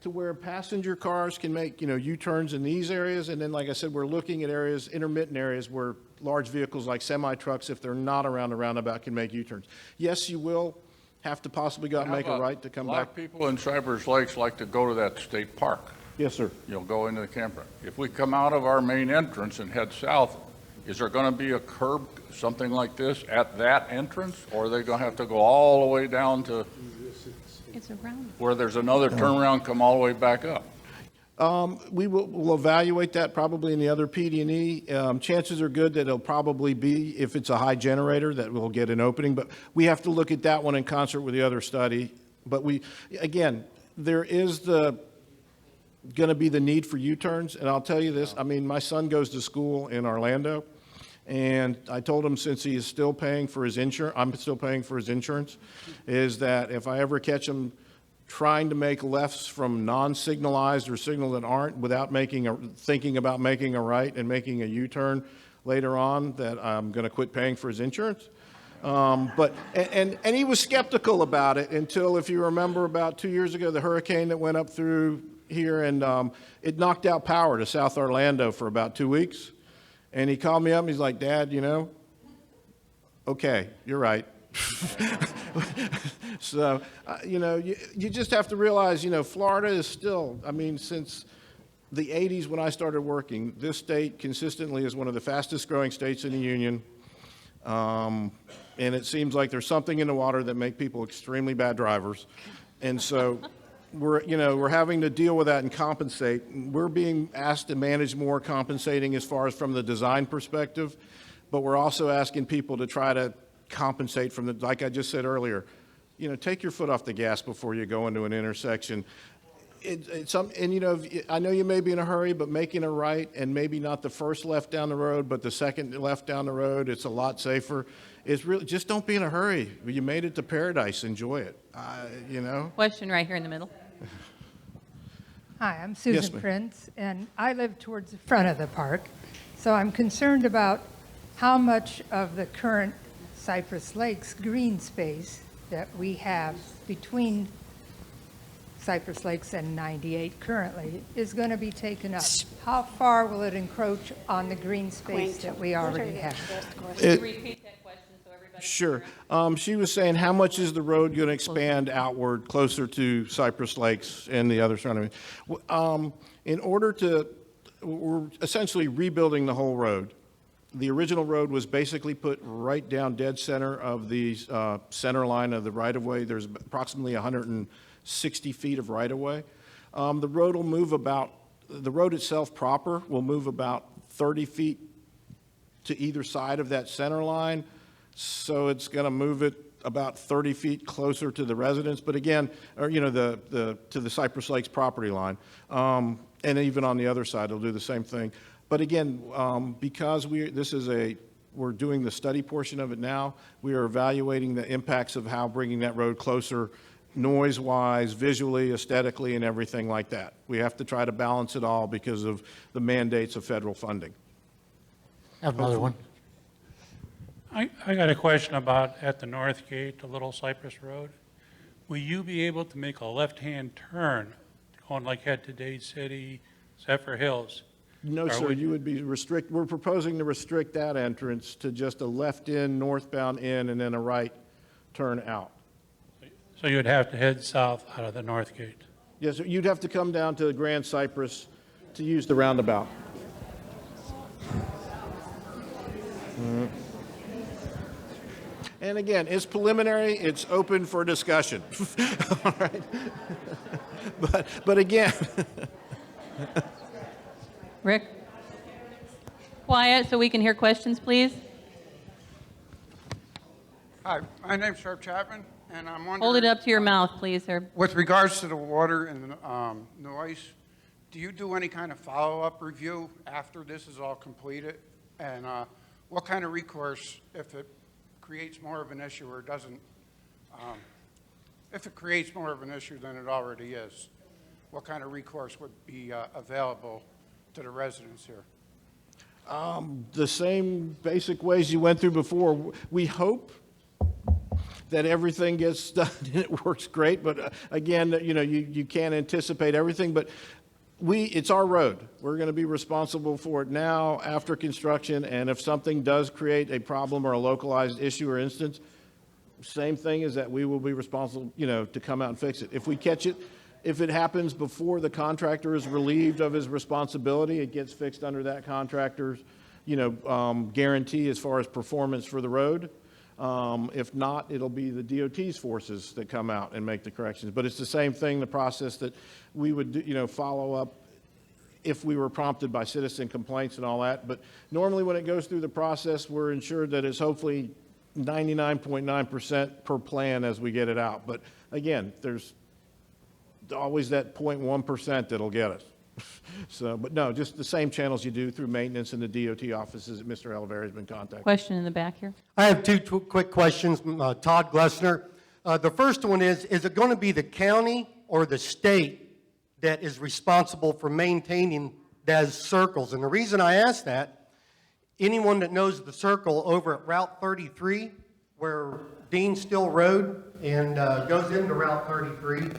To where passenger cars can make, U-turns in these areas. And then, like I said, we're looking at areas, intermittent areas where large vehicles like semi-trucks, if they're not around a roundabout, can make U-turns. Yes, you will have to possibly go out and make a right to come back. A lot of people in Cypress Lakes like to go to that state park. Yes, sir. You'll go into the campground. If we come out of our main entrance and head south, is there going to be a curb, something like this, at that entrance? Or are they going to have to go all the way down to where there's another turnaround, come all the way back up? We'll evaluate that probably in the other PD&E. Chances are good that it'll probably be, if it's a high generator, that we'll get an opening. But we have to look at that one in concert with the other study. But again, there is going to be the need for U-turns. And I'll tell you this, my son goes to school in Orlando. And I told him, since he is still paying for his insurance, I'm still paying for his insurance, is that if I ever catch him trying to make lefts from non-signalized or signal that aren't, without thinking about making a right and making a U-turn later on, that I'm going to quit paying for his insurance. But he was skeptical about it until, if you remember, about 2 years ago, the hurricane that went up through here, and it knocked out power to South Orlando for about 2 weeks. And he called me up and he's like, Dad, okay, you're right. So, you just have to realize, Florida is still, since the 80s when I started working, this state consistently is one of the fastest growing states in the union. And it seems like there's something in the water that make people extremely bad drivers. And so we're having to deal with that and compensate. We're being asked to manage more compensating as far as from the design perspective, but we're also asking people to try to compensate from like I just said earlier, take your foot off the gas before you go into an intersection. I know you may be in a hurry, but making a right and maybe not the first left down the road, but the second left down the road, it's a lot safer. It's really, just don't be in a hurry. You made it to paradise, enjoy it, Question right here in the middle. Hi, I'm Yes, Susan ma'am. Prince, and I live towards the front of the park. So I'm concerned about how much of the current Cypress Lakes green space that we have between Cypress Lakes and 98 currently is going to be taken up. How far will it encroach on the green space that we already have? Can you repeat that question so everybody? Sure. She was saying, how much is the road going to expand outward closer to Cypress Lakes and the other surrounding? We're essentially rebuilding the whole road. The original road was basically put right down dead center of the center line of the right-of-way. There's approximately 160 feet of right-of-way. The road itself proper will move about 30 feet to either side of that center line. So it's going to move it about 30 feet closer to the residents, but again, to the Cypress Lakes property line. And even on the other side, it'll do the same thing. But again, because we're doing the study portion of it now, we are evaluating the impacts of how bringing that road closer noise-wise, visually, aesthetically, and everything like that. We have to try to balance it all because of the mandates of federal funding. I have another one. I got a question about at the north gate, the Little Cypress Road. Will you be able to make a left-hand turn going like head to Dade City, Zephyr Hills? No, sir, you would be we're proposing to restrict that entrance to just a left in, northbound in, and then a right turn out. So you would have to head south out of the north gate? Yes, sir, you'd have to come down to Grand Cypress to use the roundabout. And again, it's preliminary, it's open for discussion. All right. But again. Rick? Quiet so we can hear questions, please. Hi, my name's Herb Chapman, and I'm wondering... Hold it up to your mouth, please, sir. With regards to the water and noise, do you do any kind of follow-up review after this is all completed? And what kind of recourse, if it creates more of an issue or doesn't, if it creates more of an issue than it already is, what kind of recourse would be available to the residents here? The same basic ways you went through before. We hope that everything gets done and it works great, but again, you can't anticipate everything, but it's our road. We're going to be responsible for it now, after construction, and if something does create a problem or a localized issue or instance, same thing is that we will be responsible, to come out and fix it. If we catch it, if it happens before the contractor is relieved of his responsibility, it gets fixed under that contractor's, guarantee as far as performance for the road. If not, it'll be the DOT's forces that come out and make the corrections. But it's the same thing, the process that we would, follow up if we were prompted by citizen complaints and all that. But normally when it goes through the process, we're ensured that it's hopefully 99.9% per plan as we get it out. But again, there's always that 0.1% that'll get us. So, but no, just the same channels you do through maintenance and the DOT offices that Mr. Oliveri has been contacting. Question in the back here. I have two quick questions. Todd Glessner. The first one is it going to be the county or the state that is responsible for maintaining those circles? And the reason I ask that, anyone that knows the circle over at Route 33, where Dean Still Road and goes into Route 33,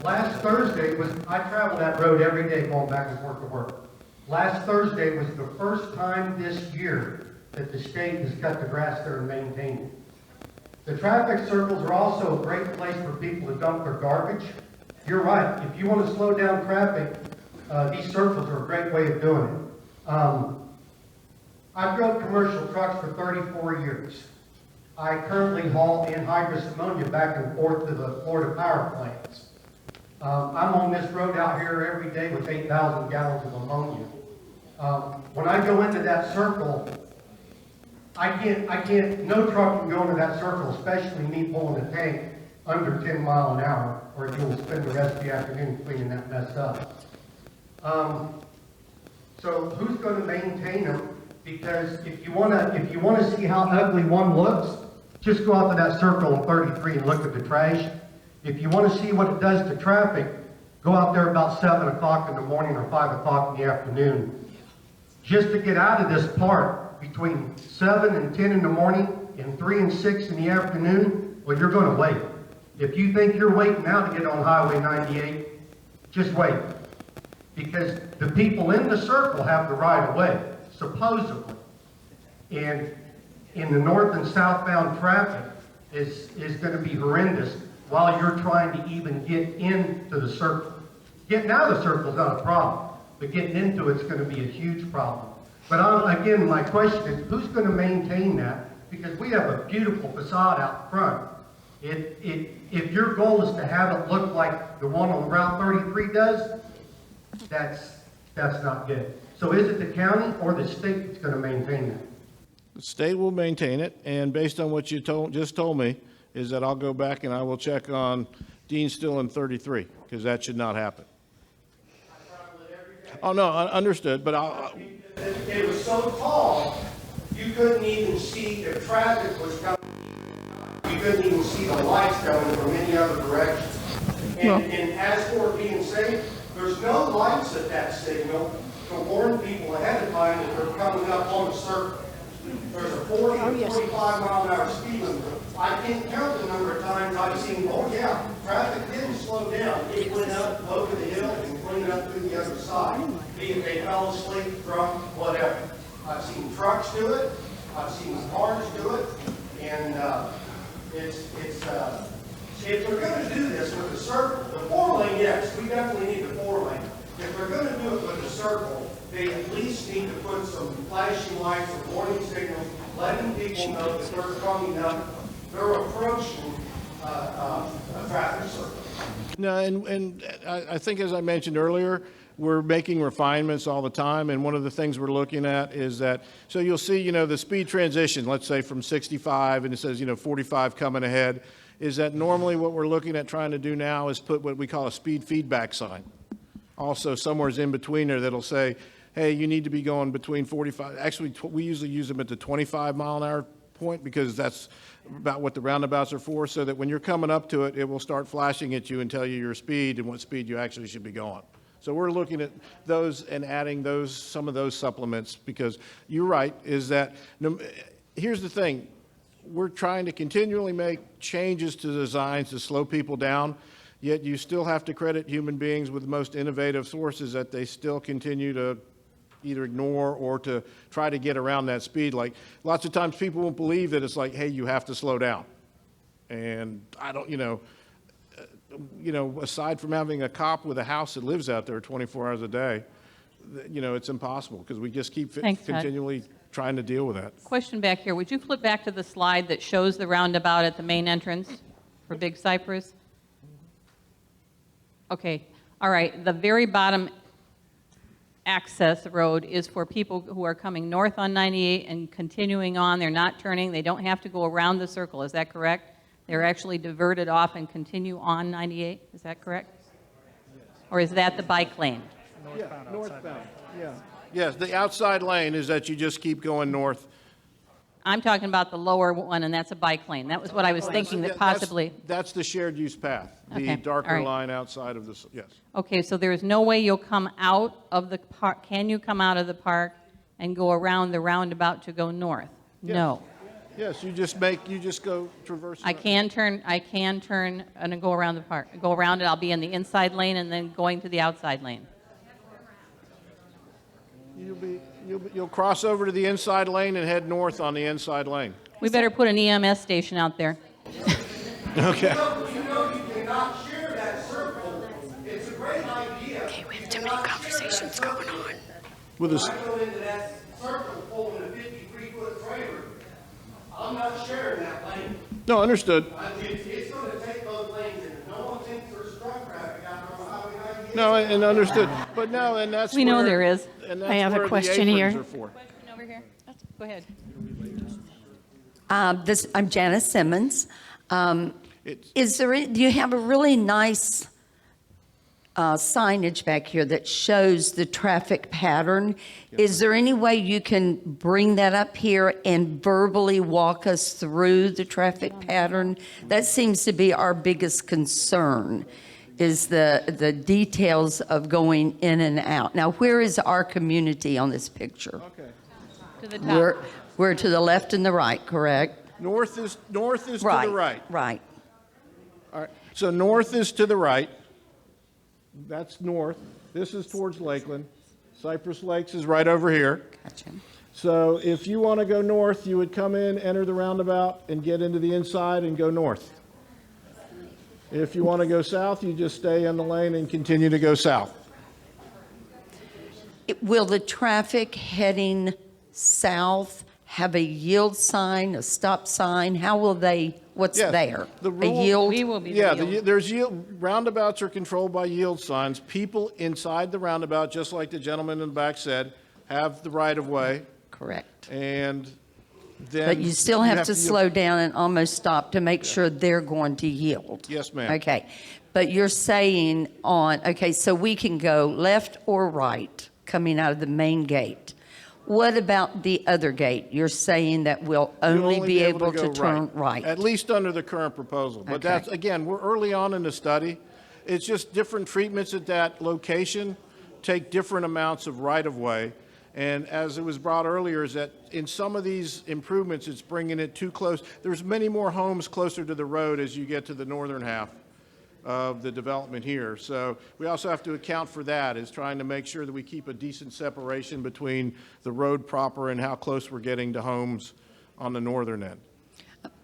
last Thursday I travel that road every day going back and forth to work. Last Thursday was the first time this year that the state has cut the grass there and maintained it. The traffic circles are also a great place for people to dump their garbage. You're right, if you want to slow down traffic, these circles are a great way of doing it. I've drove commercial trucks for 34 years. I currently haul anhydrous ammonia back and forth to the Florida power plants. I'm on this road out here every day with 8,000 gallons of ammonia. When I go into that circle, I can't, no truck can go into that circle, especially me pulling a tank under 10 mile an hour, or you'll spend the rest of the afternoon cleaning that mess up. So who's going to maintain them? Because if you want to see how ugly one looks, just go out to that circle on 33 and look at the trash. If you want to see what it does to traffic, go out there about 7 o'clock in the morning or 5 o'clock in the afternoon. Just to get out of this park between 7 and 10 in the morning and 3 and 6 in the afternoon, well, you're going to wait. If you think you're waiting now to get on Highway 98, just wait. Because the people in the circle have the right of way, supposedly. And in the north and southbound traffic is going to be horrendous while you're trying to even get into the circle. Getting out of the circle is not a problem, but getting into it's going to be a huge problem. But again, my question is, who's going to maintain that? Because we have a beautiful facade out front. If your goal is to have it look like the one on Route 33 does, that's not good. So is it the county or the state that's going to maintain that? The state will maintain it, and based on what you just told me, is that I'll go back and I will check on Dean Still and 33, because that should not happen. Oh, no, understood, but It was so tall, you couldn't even see if traffic was coming. You couldn't even see the lights coming from any other direction. And as for being safe, there's no lights at that signal to warn people ahead of time that they're coming up on the circle. There's a 40 to 45 mile an hour speed limit. I can't count the number of times I've seen, oh yeah, traffic didn't slow down. It went up over the hill and went up to the other side. Be it they fell asleep, drunk, whatever. I've seen trucks do it. I've seen cars do it. And if they're going to do this with the circle, the 4-lane, yes, we definitely need the 4-lane. If they're going to do it with the circle, they at least need to put some flashing lights or warning signals, letting people know that they're coming up, they're approaching a traffic circle. no, and I think, as I mentioned earlier, we're making refinements all the time, and one of the things we're looking at is that, so you'll see, the speed transition, let's say from 65, and it says, 45 coming ahead, is that normally what we're looking at trying to do now is put what we call a speed feedback sign. Also, somewhere's in between there that'll say, hey, you need to be going between 45, actually, we usually use them at the 25 mile an hour point because that's about what the roundabouts are for, so that when you're coming up to it, it will start flashing at you and tell you your speed and what speed you actually should be going. So we're looking at those and adding some of those supplements, because you're right, is that, here's the thing, we're trying to continually make changes to designs to slow people down, yet you still have to credit human beings with the most innovative sources that they still continue to either ignore or to try to get around that speed. Like, lots of times people won't believe that it's like, hey, you have to slow down. And I don't, aside from having a cop with a house that lives out there 24 hours a day, it's impossible, because we just keep continually trying to deal with that. Question back here. Would you flip back to the slide that shows the roundabout at the main entrance for Big Cypress? Okay. All right. The very bottom access road is for people who are coming north on 98 and continuing on. They're not turning. They don't have to go around the circle. Is that correct? They're actually diverted off and continue on 98. Is that correct? Or is that the bike lane? Northbound. Yeah. Yes, the outside lane is that you just keep going north. I'm talking about the lower one, and that's a bike lane. That was what I was thinking, that possibly. That's the shared use path, Okay, the darker all right. line outside of this, yes. Okay, so there is no way you'll come out of the park. Can you come out of the park and go around the roundabout to go north? No. Yes, you just go traverse. I can turn and go around the park. Go around it, I'll be in the inside lane and then going to the outside lane. You'll cross over to the inside lane and head north on the inside lane. We better put an EMS station out there. Okay. You cannot share that circle. It's a great idea. Okay, we have too many conversations going on. With When I go into that circle pulling a 53-foot trailer, I'm not sharing that lane. No, understood. It's going to take those lanes, and if no one thinks there's truck traffic out No, and understood. But no, and that's We know where- there is. And that's I have a where the question aprons here. are for. Question over here. Go ahead. I'm Janice Simmons. Do you have a really nice signage back here that shows the traffic pattern? Is there any way you can bring that up here and verbally walk us through the traffic pattern? That seems to be our biggest concern, is the details of going in and out. Now, where is our community on this picture? Okay. To the top. We're to the left and the right, correct? North is to the right. Right. All right. So north is to the right. That's north. This is towards Lakeland. Cypress Lakes is right over here. Gotcha. So if you want to go north, you would come in, enter the roundabout, and get into the inside and go north. If you want to go south, you just stay in the lane and continue to go south. Will the traffic heading south have a yield sign, a stop sign? How will they, what's Yes. there? The A rule- yield? We will be the Yeah, yield. there's yield, roundabouts are controlled by yield signs. People inside the roundabout, just like the gentleman in the back said, have the right of way. Correct. And then. But you still have to yield. slow down and almost stop to make sure they're going to yield. Yes, ma'am. Okay. But you're saying okay, so we can go left or right coming out of the main gate. What about the other gate? You're saying that we'll You'll only be able to go turn right? At least under the current proposal. But Okay. that's, again, we're early on in the study. It's just different treatments at that location take different amounts of right-of-way. And as it was brought earlier, is that in some of these improvements, it's bringing it too close. There's many more homes closer to the road as you get to the northern half of the development here. So we also have to account for that, is trying to make sure that we keep a decent separation between the road proper and how close we're getting to homes on the northern end.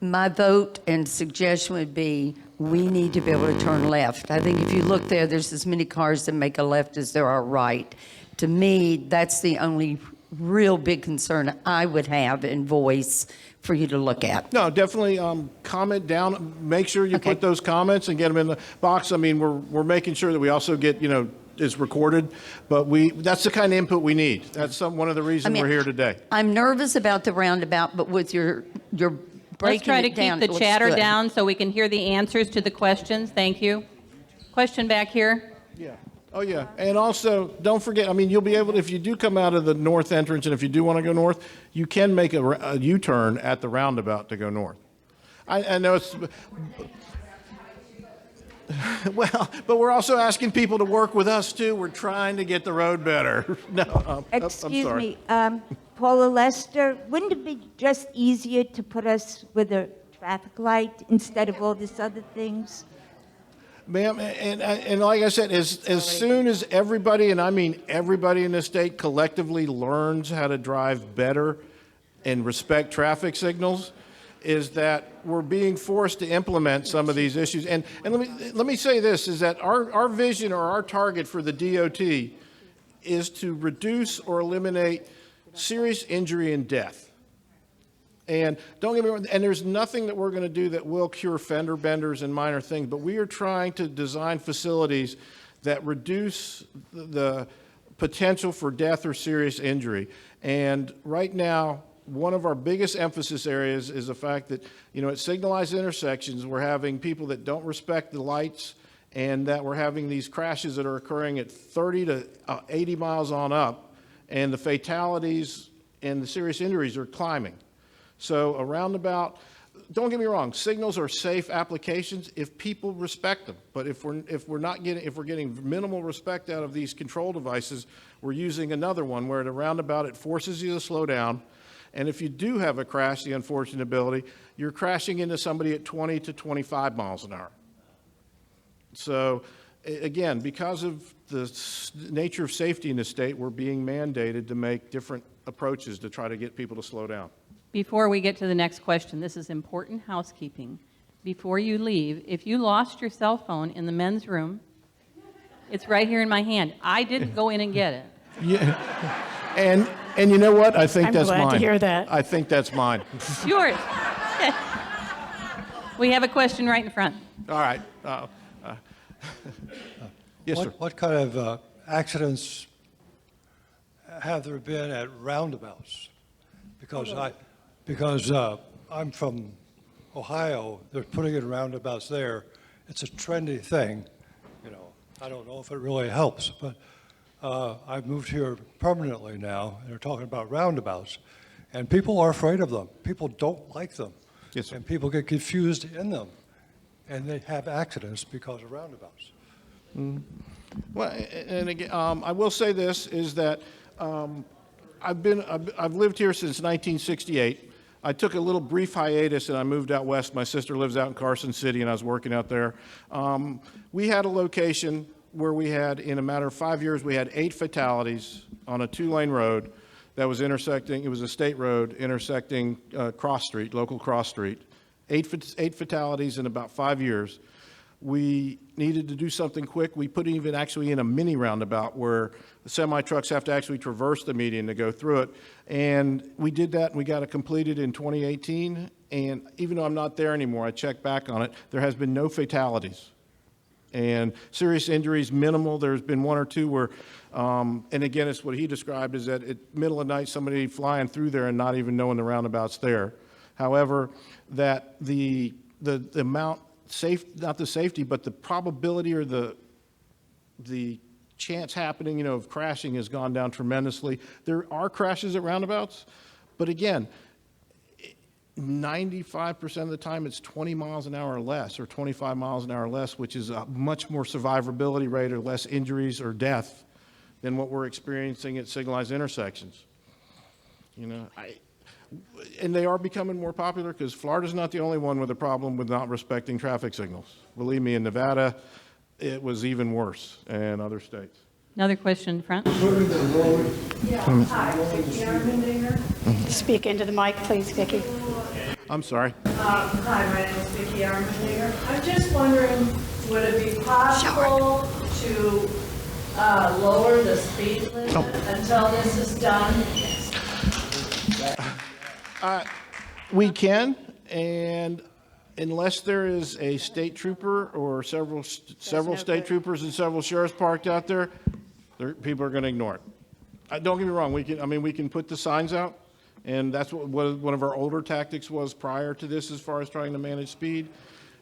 My vote and suggestion would be, we need to be able to turn left. I think if you look there, there's as many cars that make a left as there are right. To me, that's the only real big concern I would have and voice for you to look at. No, definitely comment down, make sure you put those comments and get them in the box. I mean, we're making sure that we also get, is recorded, but that's the kind of input we need. That's one of the reasons we're here today. I'm nervous about the roundabout, but with your breaking Let's try to it down, keep it the looks chatter good. down so we can hear the answers to the questions. Thank you. Question back here. Yeah. Oh, yeah. And also, don't forget, I mean, you'll be able to, if you do come out of the north entrance, and if you do want to go north, you can make a U-turn at the roundabout to go north. I know it's, well, but we're also asking people to work with us, too. We're trying to get the road better. No, I'm Excuse sorry. me, Paula Lester, wouldn't it be just easier to put us with a traffic light instead of all these other things? Ma'am, and like I said, as soon as everybody, and I mean everybody in the state collectively learns how to drive better and respect traffic signals, is that we're being forced to implement some of these issues. And let me say this, is that our vision or our target for the DOT is to reduce or eliminate serious injury and death. And don't get me wrong, and there's nothing that we're going to do that will cure fender benders and minor things, but we are trying to design facilities that reduce the potential for death or serious injury. And right now, one of our biggest emphasis areas is the fact that, at signalized intersections, we're having people that don't respect the lights, and that we're having these crashes that are occurring at 30 to 80 miles on up, and the fatalities and the serious injuries are climbing. So a roundabout, don't get me wrong, signals are safe applications if people respect them. But if we're getting minimal respect out of these control devices, we're using another one where at a roundabout it forces you to slow down. And if you do have a crash, the unfortunate ability, you're crashing into somebody at 20 to 25 miles an hour. So again, because of the nature of safety in the state, we're being mandated to make different approaches to try to get people to slow down. Before we get to the next question, this is important housekeeping. Before you leave, if you lost your cell phone in the men's room, it's right here in my hand. I didn't go in and get it. Yeah. And you know what? I think that's mine. I'm glad to hear that. I think that's mine. Yours. We have a question right in front. All right. Yes, sir. What kind of accidents have there been at roundabouts? Because I'm from Ohio, they're putting in roundabouts there. It's a trendy thing, you know. I don't know if it really helps, but I've moved here permanently now, and they're talking about roundabouts, and people are afraid of them. People don't like them. Yes, sir. And people get confused in them, and they have accidents because of roundabouts. Well, and again, I will say this, is that I've lived here since 1968. I took a little brief hiatus and I moved out west. My sister lives out in Carson City and I was working out there. We had a location where we had, in a matter of 5 years, we had 8 fatalities on a 2-lane road that was intersecting, it was a state road intersecting Cross Street, local Cross Street. 8 fatalities in about 5 years. We needed to do something quick. We put even actually in a mini roundabout where the semi-trucks have to actually traverse the median to go through it. And we did that and we got it completed in 2018. And even though I'm not there anymore, I checked back on it, there has been no fatalities. And serious injuries, minimal. There's been 1 or 2 where, and again, it's what he described is that at middle of night, somebody flying through there and not even knowing the roundabout's there. However, that the amount, not the safety, but the probability or the chance happening, you know, of crashing has gone down tremendously. There are crashes at roundabouts, but again, 95% of the time it's 20 miles an hour or less, or 25 miles an hour or less, which is a much more survivability rate or less injuries or death than what we're experiencing at signalized intersections. You know, and they are becoming more popular because Florida's not the only one with a problem with not respecting traffic signals. Believe me, in Nevada, it was even worse, and other states. Another question in front. Hi, Vicki Armendinger. Speak into the mic, please, Vicki. I'm sorry. Hi, my name is Vicki Armendinger. I'm just wondering, would it be possible to lower the speed limit until this is done? We can, and unless there is a state trooper or several state troopers and several sheriffs parked out there, people are going to ignore it. Don't get me wrong. We can put the signs out, and that's what one of our older tactics was prior to this, as far as trying to manage speed,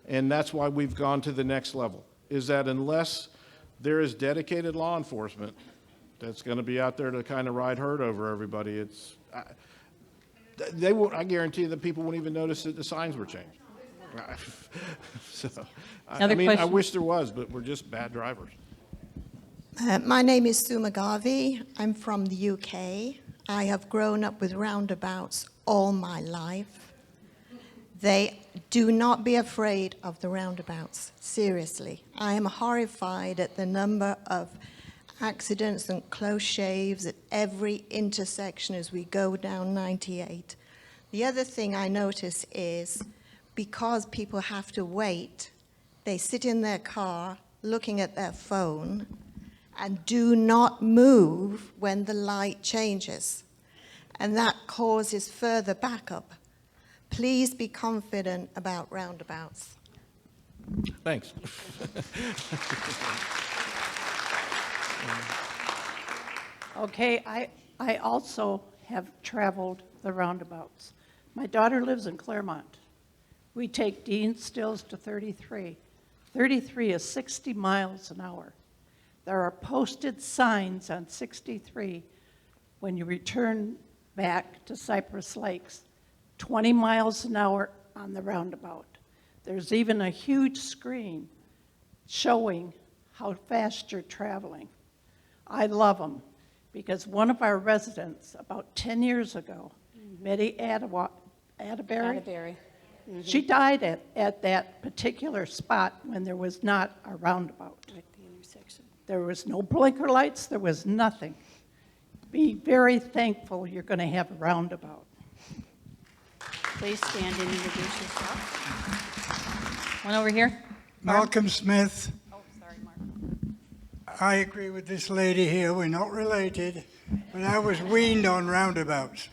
and that's why we've gone to the next level. Is that unless there is dedicated law enforcement that's going to be out there to kind of ride herd over everybody, they won't. I guarantee that people won't even notice that the signs were changed. So, I wish there was, but we're just bad drivers. My name is Sue McGarvey. I'm from the UK. I have grown up with roundabouts all my life. Do not be afraid of the roundabouts, seriously. I am horrified at the number of accidents and close shaves at every intersection as we go down 98. The other thing I notice is because people have to wait, they sit in their car looking at their phone and do not move when the light changes. And that causes further backup. Please be confident about roundabouts. Thanks. Okay, I also have traveled the roundabouts. My daughter lives in Claremont. We take Dean Stills to 33. 33 is 60 miles an hour. There are posted signs on 63 when you return back to Cypress Lakes, 20 miles an hour on the roundabout. There's even a huge screen showing how fast you're traveling. I love them because one of our residents about 10 years ago, Mitty Atterbury, she died at that particular spot when there was not a roundabout. At the intersection. There was no blinker lights, there was nothing. Be very thankful you're going to have a roundabout. Please stand and introduce yourself. One over here. Malcolm Smith. Oh, sorry, Mark. I agree with this lady here. We're not related, but I was weaned on roundabouts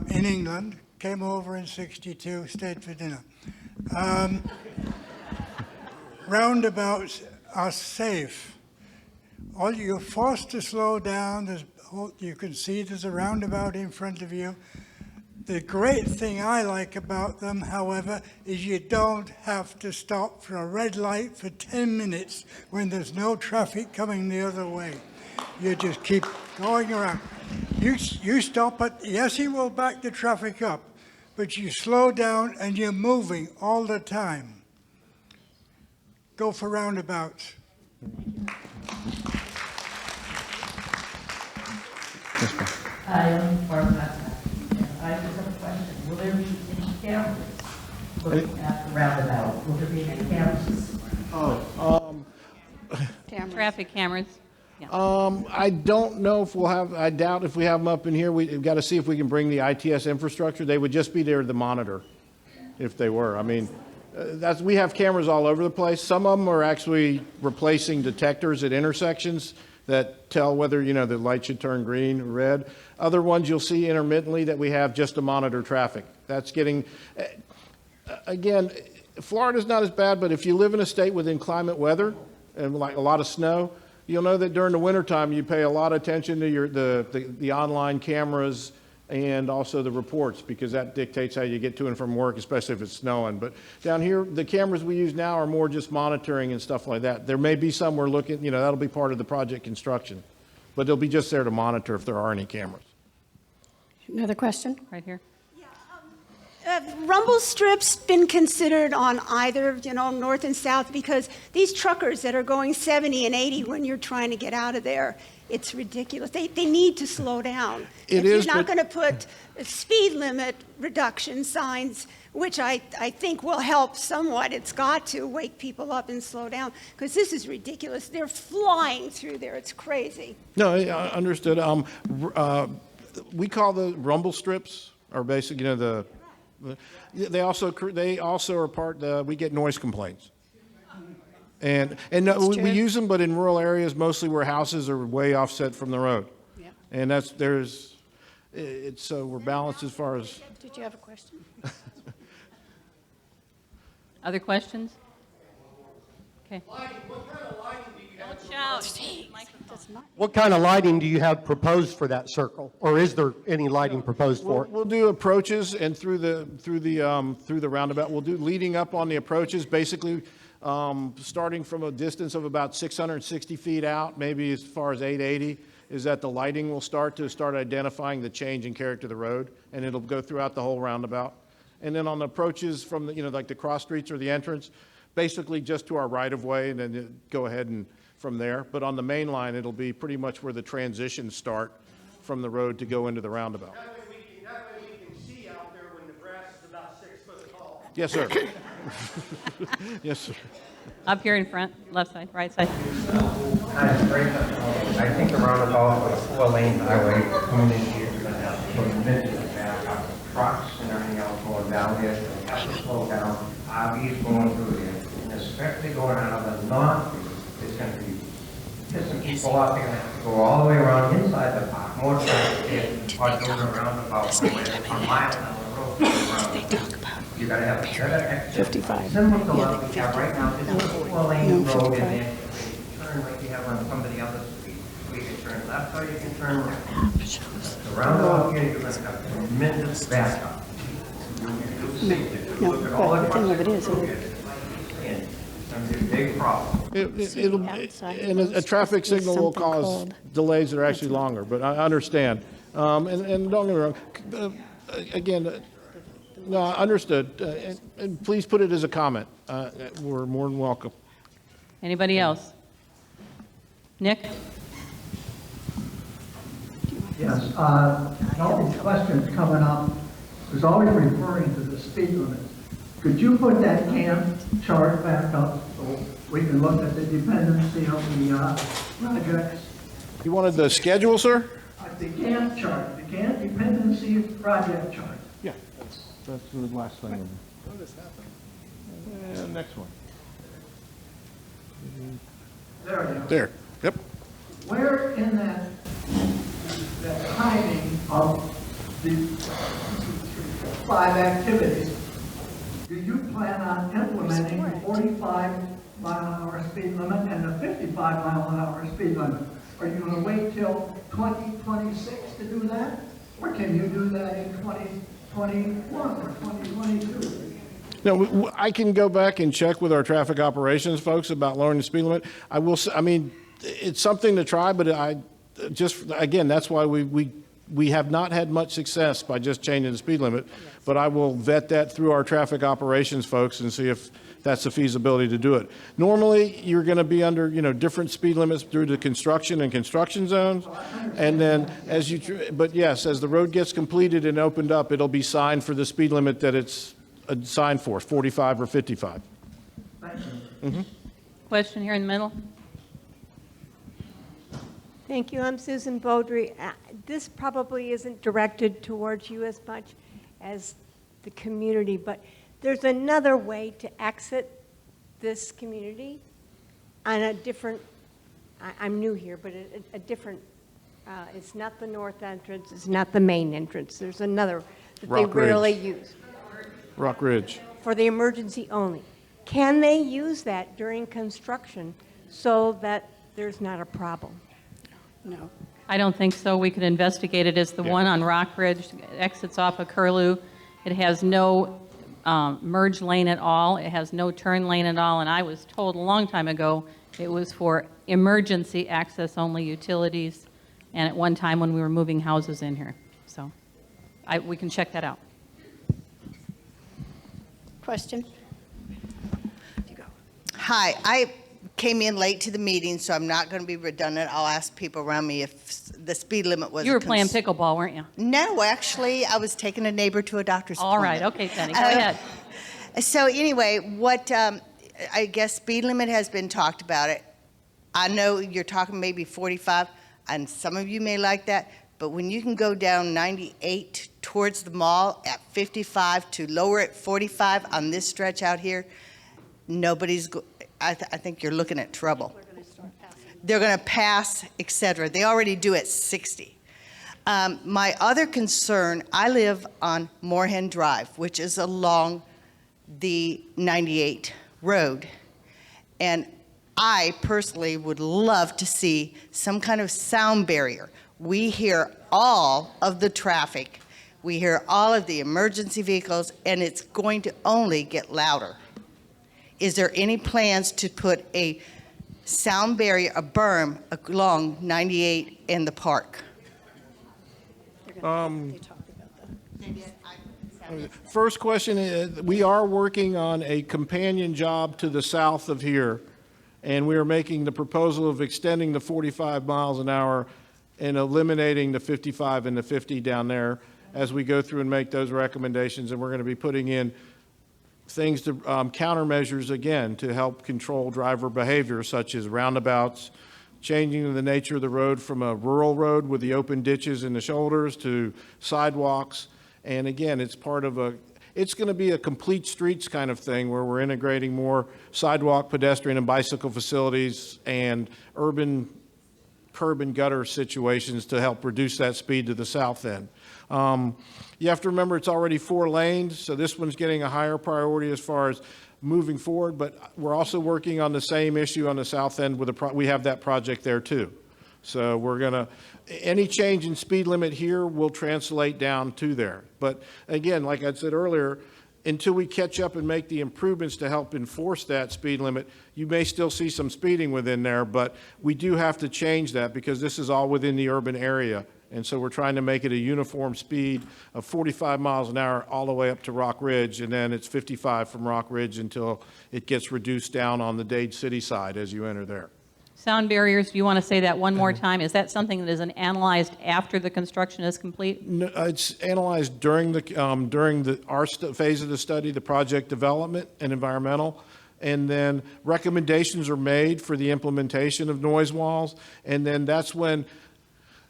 in England. Came over in '62, stayed for dinner. Roundabouts are safe. All you're forced to slow down. You can see there's a roundabout in front of you. The great thing I like about them, however, is you don't have to stop for a red light for 10 minutes when there's no traffic coming the other way. You just keep going around. You stop it, yes, he will back the traffic up, but you slow down and you're moving all the time. Go for roundabouts. Hi, I'm Barbara. I just have a question. Will there be any cameras looking at the roundabout? Will there be any cameras? Traffic cameras. I don't know if we'll have, I doubt if we have them up in here. We've got to see if we can bring the ITS infrastructure. They would just be there to monitor if they were. I mean, we have cameras all over the place. Some of them are actually replacing detectors at intersections that tell whether, the light should turn green or red. Other ones you'll see intermittently that we have just to monitor traffic. That's getting, again, Florida's not as bad, but if you live in a state with inclement weather and like a lot of snow, you'll know that during the wintertime you pay a lot of attention to the online cameras and also the reports, because that dictates how you get to and from work, especially if it's snowing. But down here, the cameras we use now are more just monitoring and stuff like that. There may be some we're looking, that'll be part of the project construction, but they'll be just there to monitor if there are any cameras. Another question? Right here. Rumble strips been considered on either, north and south, because these truckers that are going 70 and 80 when you're trying to get out of there, it's ridiculous. They need to slow down. If you're not going to put speed limit reduction signs, which I think will help somewhat, it's got to wake people up and slow down, because this is ridiculous. They're flying through there. It's crazy. No, I understood. We call the rumble strips, or basically, they also are part. We get noise complaints, and no, we use them, but in rural areas, mostly where houses are way offset from the road, and so we're balanced as far as. Did you have a question? Other questions? Okay. What kind of lighting do you have proposed for that circle, or is there any lighting proposed for it? We'll do approaches, and through the roundabout, we'll do leading up on the approaches, basically starting from a distance of about 660 feet out, maybe as far as 880, is that the lighting will start identifying the change in character of the road, and it'll go throughout the whole roundabout. And then on the approaches from the, like the cross streets or the entrance, basically just to our right of way, and then go ahead and from there. But on the main line, it'll be pretty much where the transitions start from the road to go into the roundabout. That way we can see out there when the grass is about 6 foot tall. Yes, sir. Yes, sir. Up here in front, left side, right side. Hi, Frank. I think the roundabout with a 4-lane highway coming in here, you're going to have to put a minute back up trucks and everything else going down there. So you have to slow down. RVs going through there, and especially going out of the north. It's going to be pissing people off. They're going to have to go all the way around inside the park. More traffic there, or going around about a mile down the road. You got to have a better exit. 55. Similar to what we have right now. This is a 4-lane road, and then you turn like you have on some of the other streets. So you can turn left or you can turn right. The roundabout here, you're going to have tremendous backup. No, but the thing of it is, big problem. And a traffic signal will cause delays that are actually longer, but I understand. And don't get me wrong, again, no, understood. And please put it as a comment. We're more than welcome. Anybody else? Nick? Yes, all these questions coming up was always referring to the speed limit. Could you put that Gantt chart back up so we can look at the dependency of the projects? You wanted the schedule, sir? The Gantt chart, the Gantt dependency project chart. Yeah, that's the last thing. What has happened? And next one. There we go. There, yep. Where in that timing of the 5 activities do you plan on implementing the 45-mile-an-hour speed limit and the 55-mile-an-hour speed limit? Are you going to wait till 2026 to do that? Or can you do that in 2021 or 2022? No, I can go back and check with our traffic operations folks about lowering the speed limit. I will, I mean, it's something to try, but again, that's why we have not had much success by just changing the speed limit, but I will vet that through our traffic operations folks and see if that's the feasibility to do it. Normally, you're going to be under, different speed limits through the construction and construction zones. And then but yes, as the road gets completed and opened up, it'll be signed for the speed limit that it's signed for, 45 or 55. Mm-hmm. Question here in the middle. Thank you. I'm Susan Beaudry. This probably isn't directed towards you as much as the community, but there's another way to exit this community on a different, I'm new here, but a different, it's not the north entrance, it's not the main entrance. There's another that they rarely use. Rock Ridge. For the emergency only. Can they use that during construction so that there's not a problem? No. I don't think so. We could investigate it as the one on Rock Ridge, exits off of Curlew. It has no merge lane at all. It has no turn lane at all. And I was told a long time ago it was for emergency access only utilities. And at one time when we were moving houses in here. So we can check that out. Question? Hi, I came in late to the meeting, so I'm not going to be redundant. I'll ask people around me if the speed limit was... You were playing pickleball, weren't you? No, actually, I was taking a neighbor to a doctor's appointment. All right, okay, Penny, go ahead. So anyway, I guess speed limit has been talked about it. I know you're talking maybe 45, and some of you may like that, but when you can go down 98 towards the mall at 55 to lower at 45 on this stretch out here, I think you're looking at trouble. They're going to pass, etc. They already do at 60. My other concern, I live on Moorhen Drive, which is along the 98 road. And I personally would love to see some kind of sound barrier. We hear all of the traffic. We hear all of the emergency vehicles, and it's going to only get louder. Is there any plans to put a sound barrier, a berm, along 98 in the park? First question is, we are working on a companion job to the south of here, and we are making the proposal of extending the 45 miles an hour and eliminating the 55 and the 50 down there as we go through and make those recommendations. And we're going to be putting in things to countermeasures again to help control driver behavior, such as roundabouts, changing the nature of the road from a rural road with the open ditches in the shoulders to sidewalks. And again, it's part of it's going to be a complete streets kind of thing where we're integrating more sidewalk, pedestrian, and bicycle facilities and urban curb and gutter situations to help reduce that speed to the south end. You have to remember it's already 4 lanes, so this one's getting a higher priority as far as moving forward, but we're also working on the same issue on the south end with we have that project there too. So we're gonna, any change in speed limit here will translate down to there. But again, like I said earlier, until we catch up and make the improvements to help enforce that speed limit, you may still see some speeding within there, but we do have to change that because this is all within the urban area. And so we're trying to make it a uniform speed of 45 miles an hour all the way up to Rock Ridge, and then it's 55 from Rock Ridge until it gets reduced down on the Dade City side as you enter there. Sound barriers, do you want to say that one more time? Is that something that is analyzed after the construction is complete? No, it's analyzed during our phase of the study, the project development and environmental, and then recommendations are made for the implementation of noise walls, and then that's when,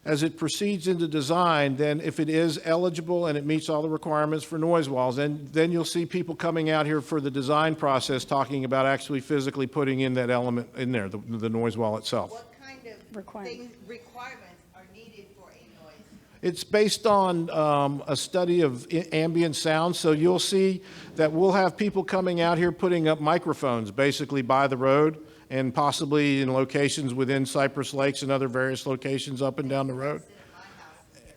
as it proceeds into design, then if it is eligible and it meets all the requirements for noise walls, then you'll see people coming out here for the design process talking about actually physically putting in that element in there, the noise wall itself. What kind of requirements are needed for a noise? It's based on a study of ambient sound, so you'll see that we'll have people coming out here putting up microphones basically by the road and possibly in locations within Cypress Lakes and other various locations up and down the road.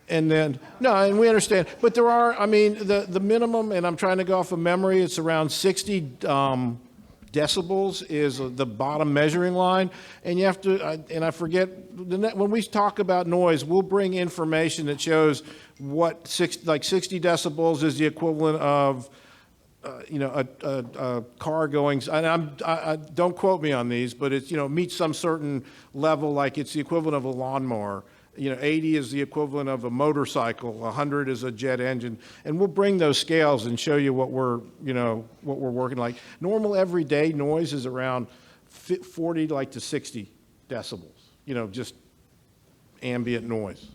And then, no, and we understand, but there are, I mean, the minimum, and I'm trying to go off of memory, it's around 60 decibels is the bottom measuring line. And you have to, and I forget, when we talk about noise, we'll bring information that shows what 60 decibels is the equivalent of, a car going, and I don't quote me on these, but it's, meets some certain level, like it's the equivalent of a lawnmower. 80 is the equivalent of a motorcycle, 100 is a jet engine, and we'll bring those scales and show you what we're working like. Normal everyday noise is around 40 to 60 decibels, just ambient noise.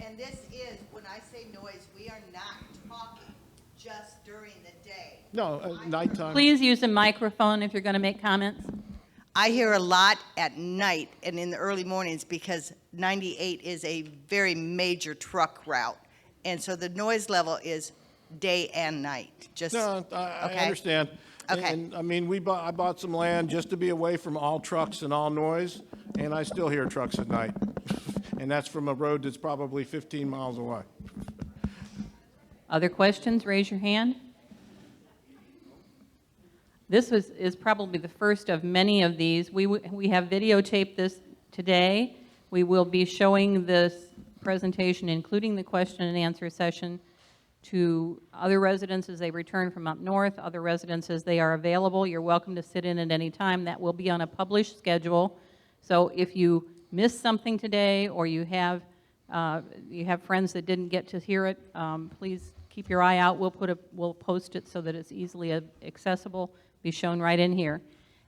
And this is, when I say noise, we are not talking just during the day. No, nighttime. Please use a microphone if you're going to make comments. I hear a lot at night and in the early mornings because 98 is a very major truck route. And so the noise level is day and night. Just, no, I okay? understand. Okay. And I mean, I bought some land just to be away from all trucks and all noise, and I still hear trucks at night. And that's from a road that's probably 15 miles away. Other questions? Raise your hand. This is probably the first of many of these. We have videotaped this today. We will be showing this presentation, including the question and answer session, to other residents as they return from up north, other residents as they are available. You're welcome to sit in at any time. That will be on a published schedule. So if you missed something today or you have friends that didn't get to hear it, please keep your eye out. We'll post it so that it's easily accessible. Be shown right in here.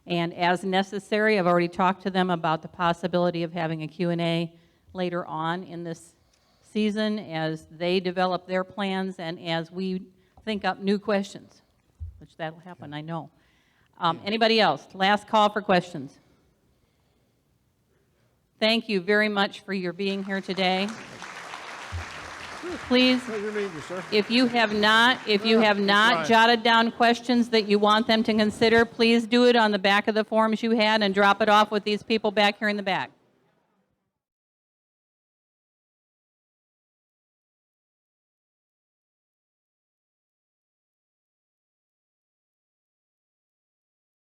And as necessary, I've already talked to them about the possibility of having a Q&A later on in this season as they develop their plans and as we think up new questions, which that'll happen, I know. Anybody else? Last call for questions. Thank you very much for your being here today. Please, if you have not jotted down questions that you want them to consider, please do it on the back of the forms you had and drop it off with these people back here in the back.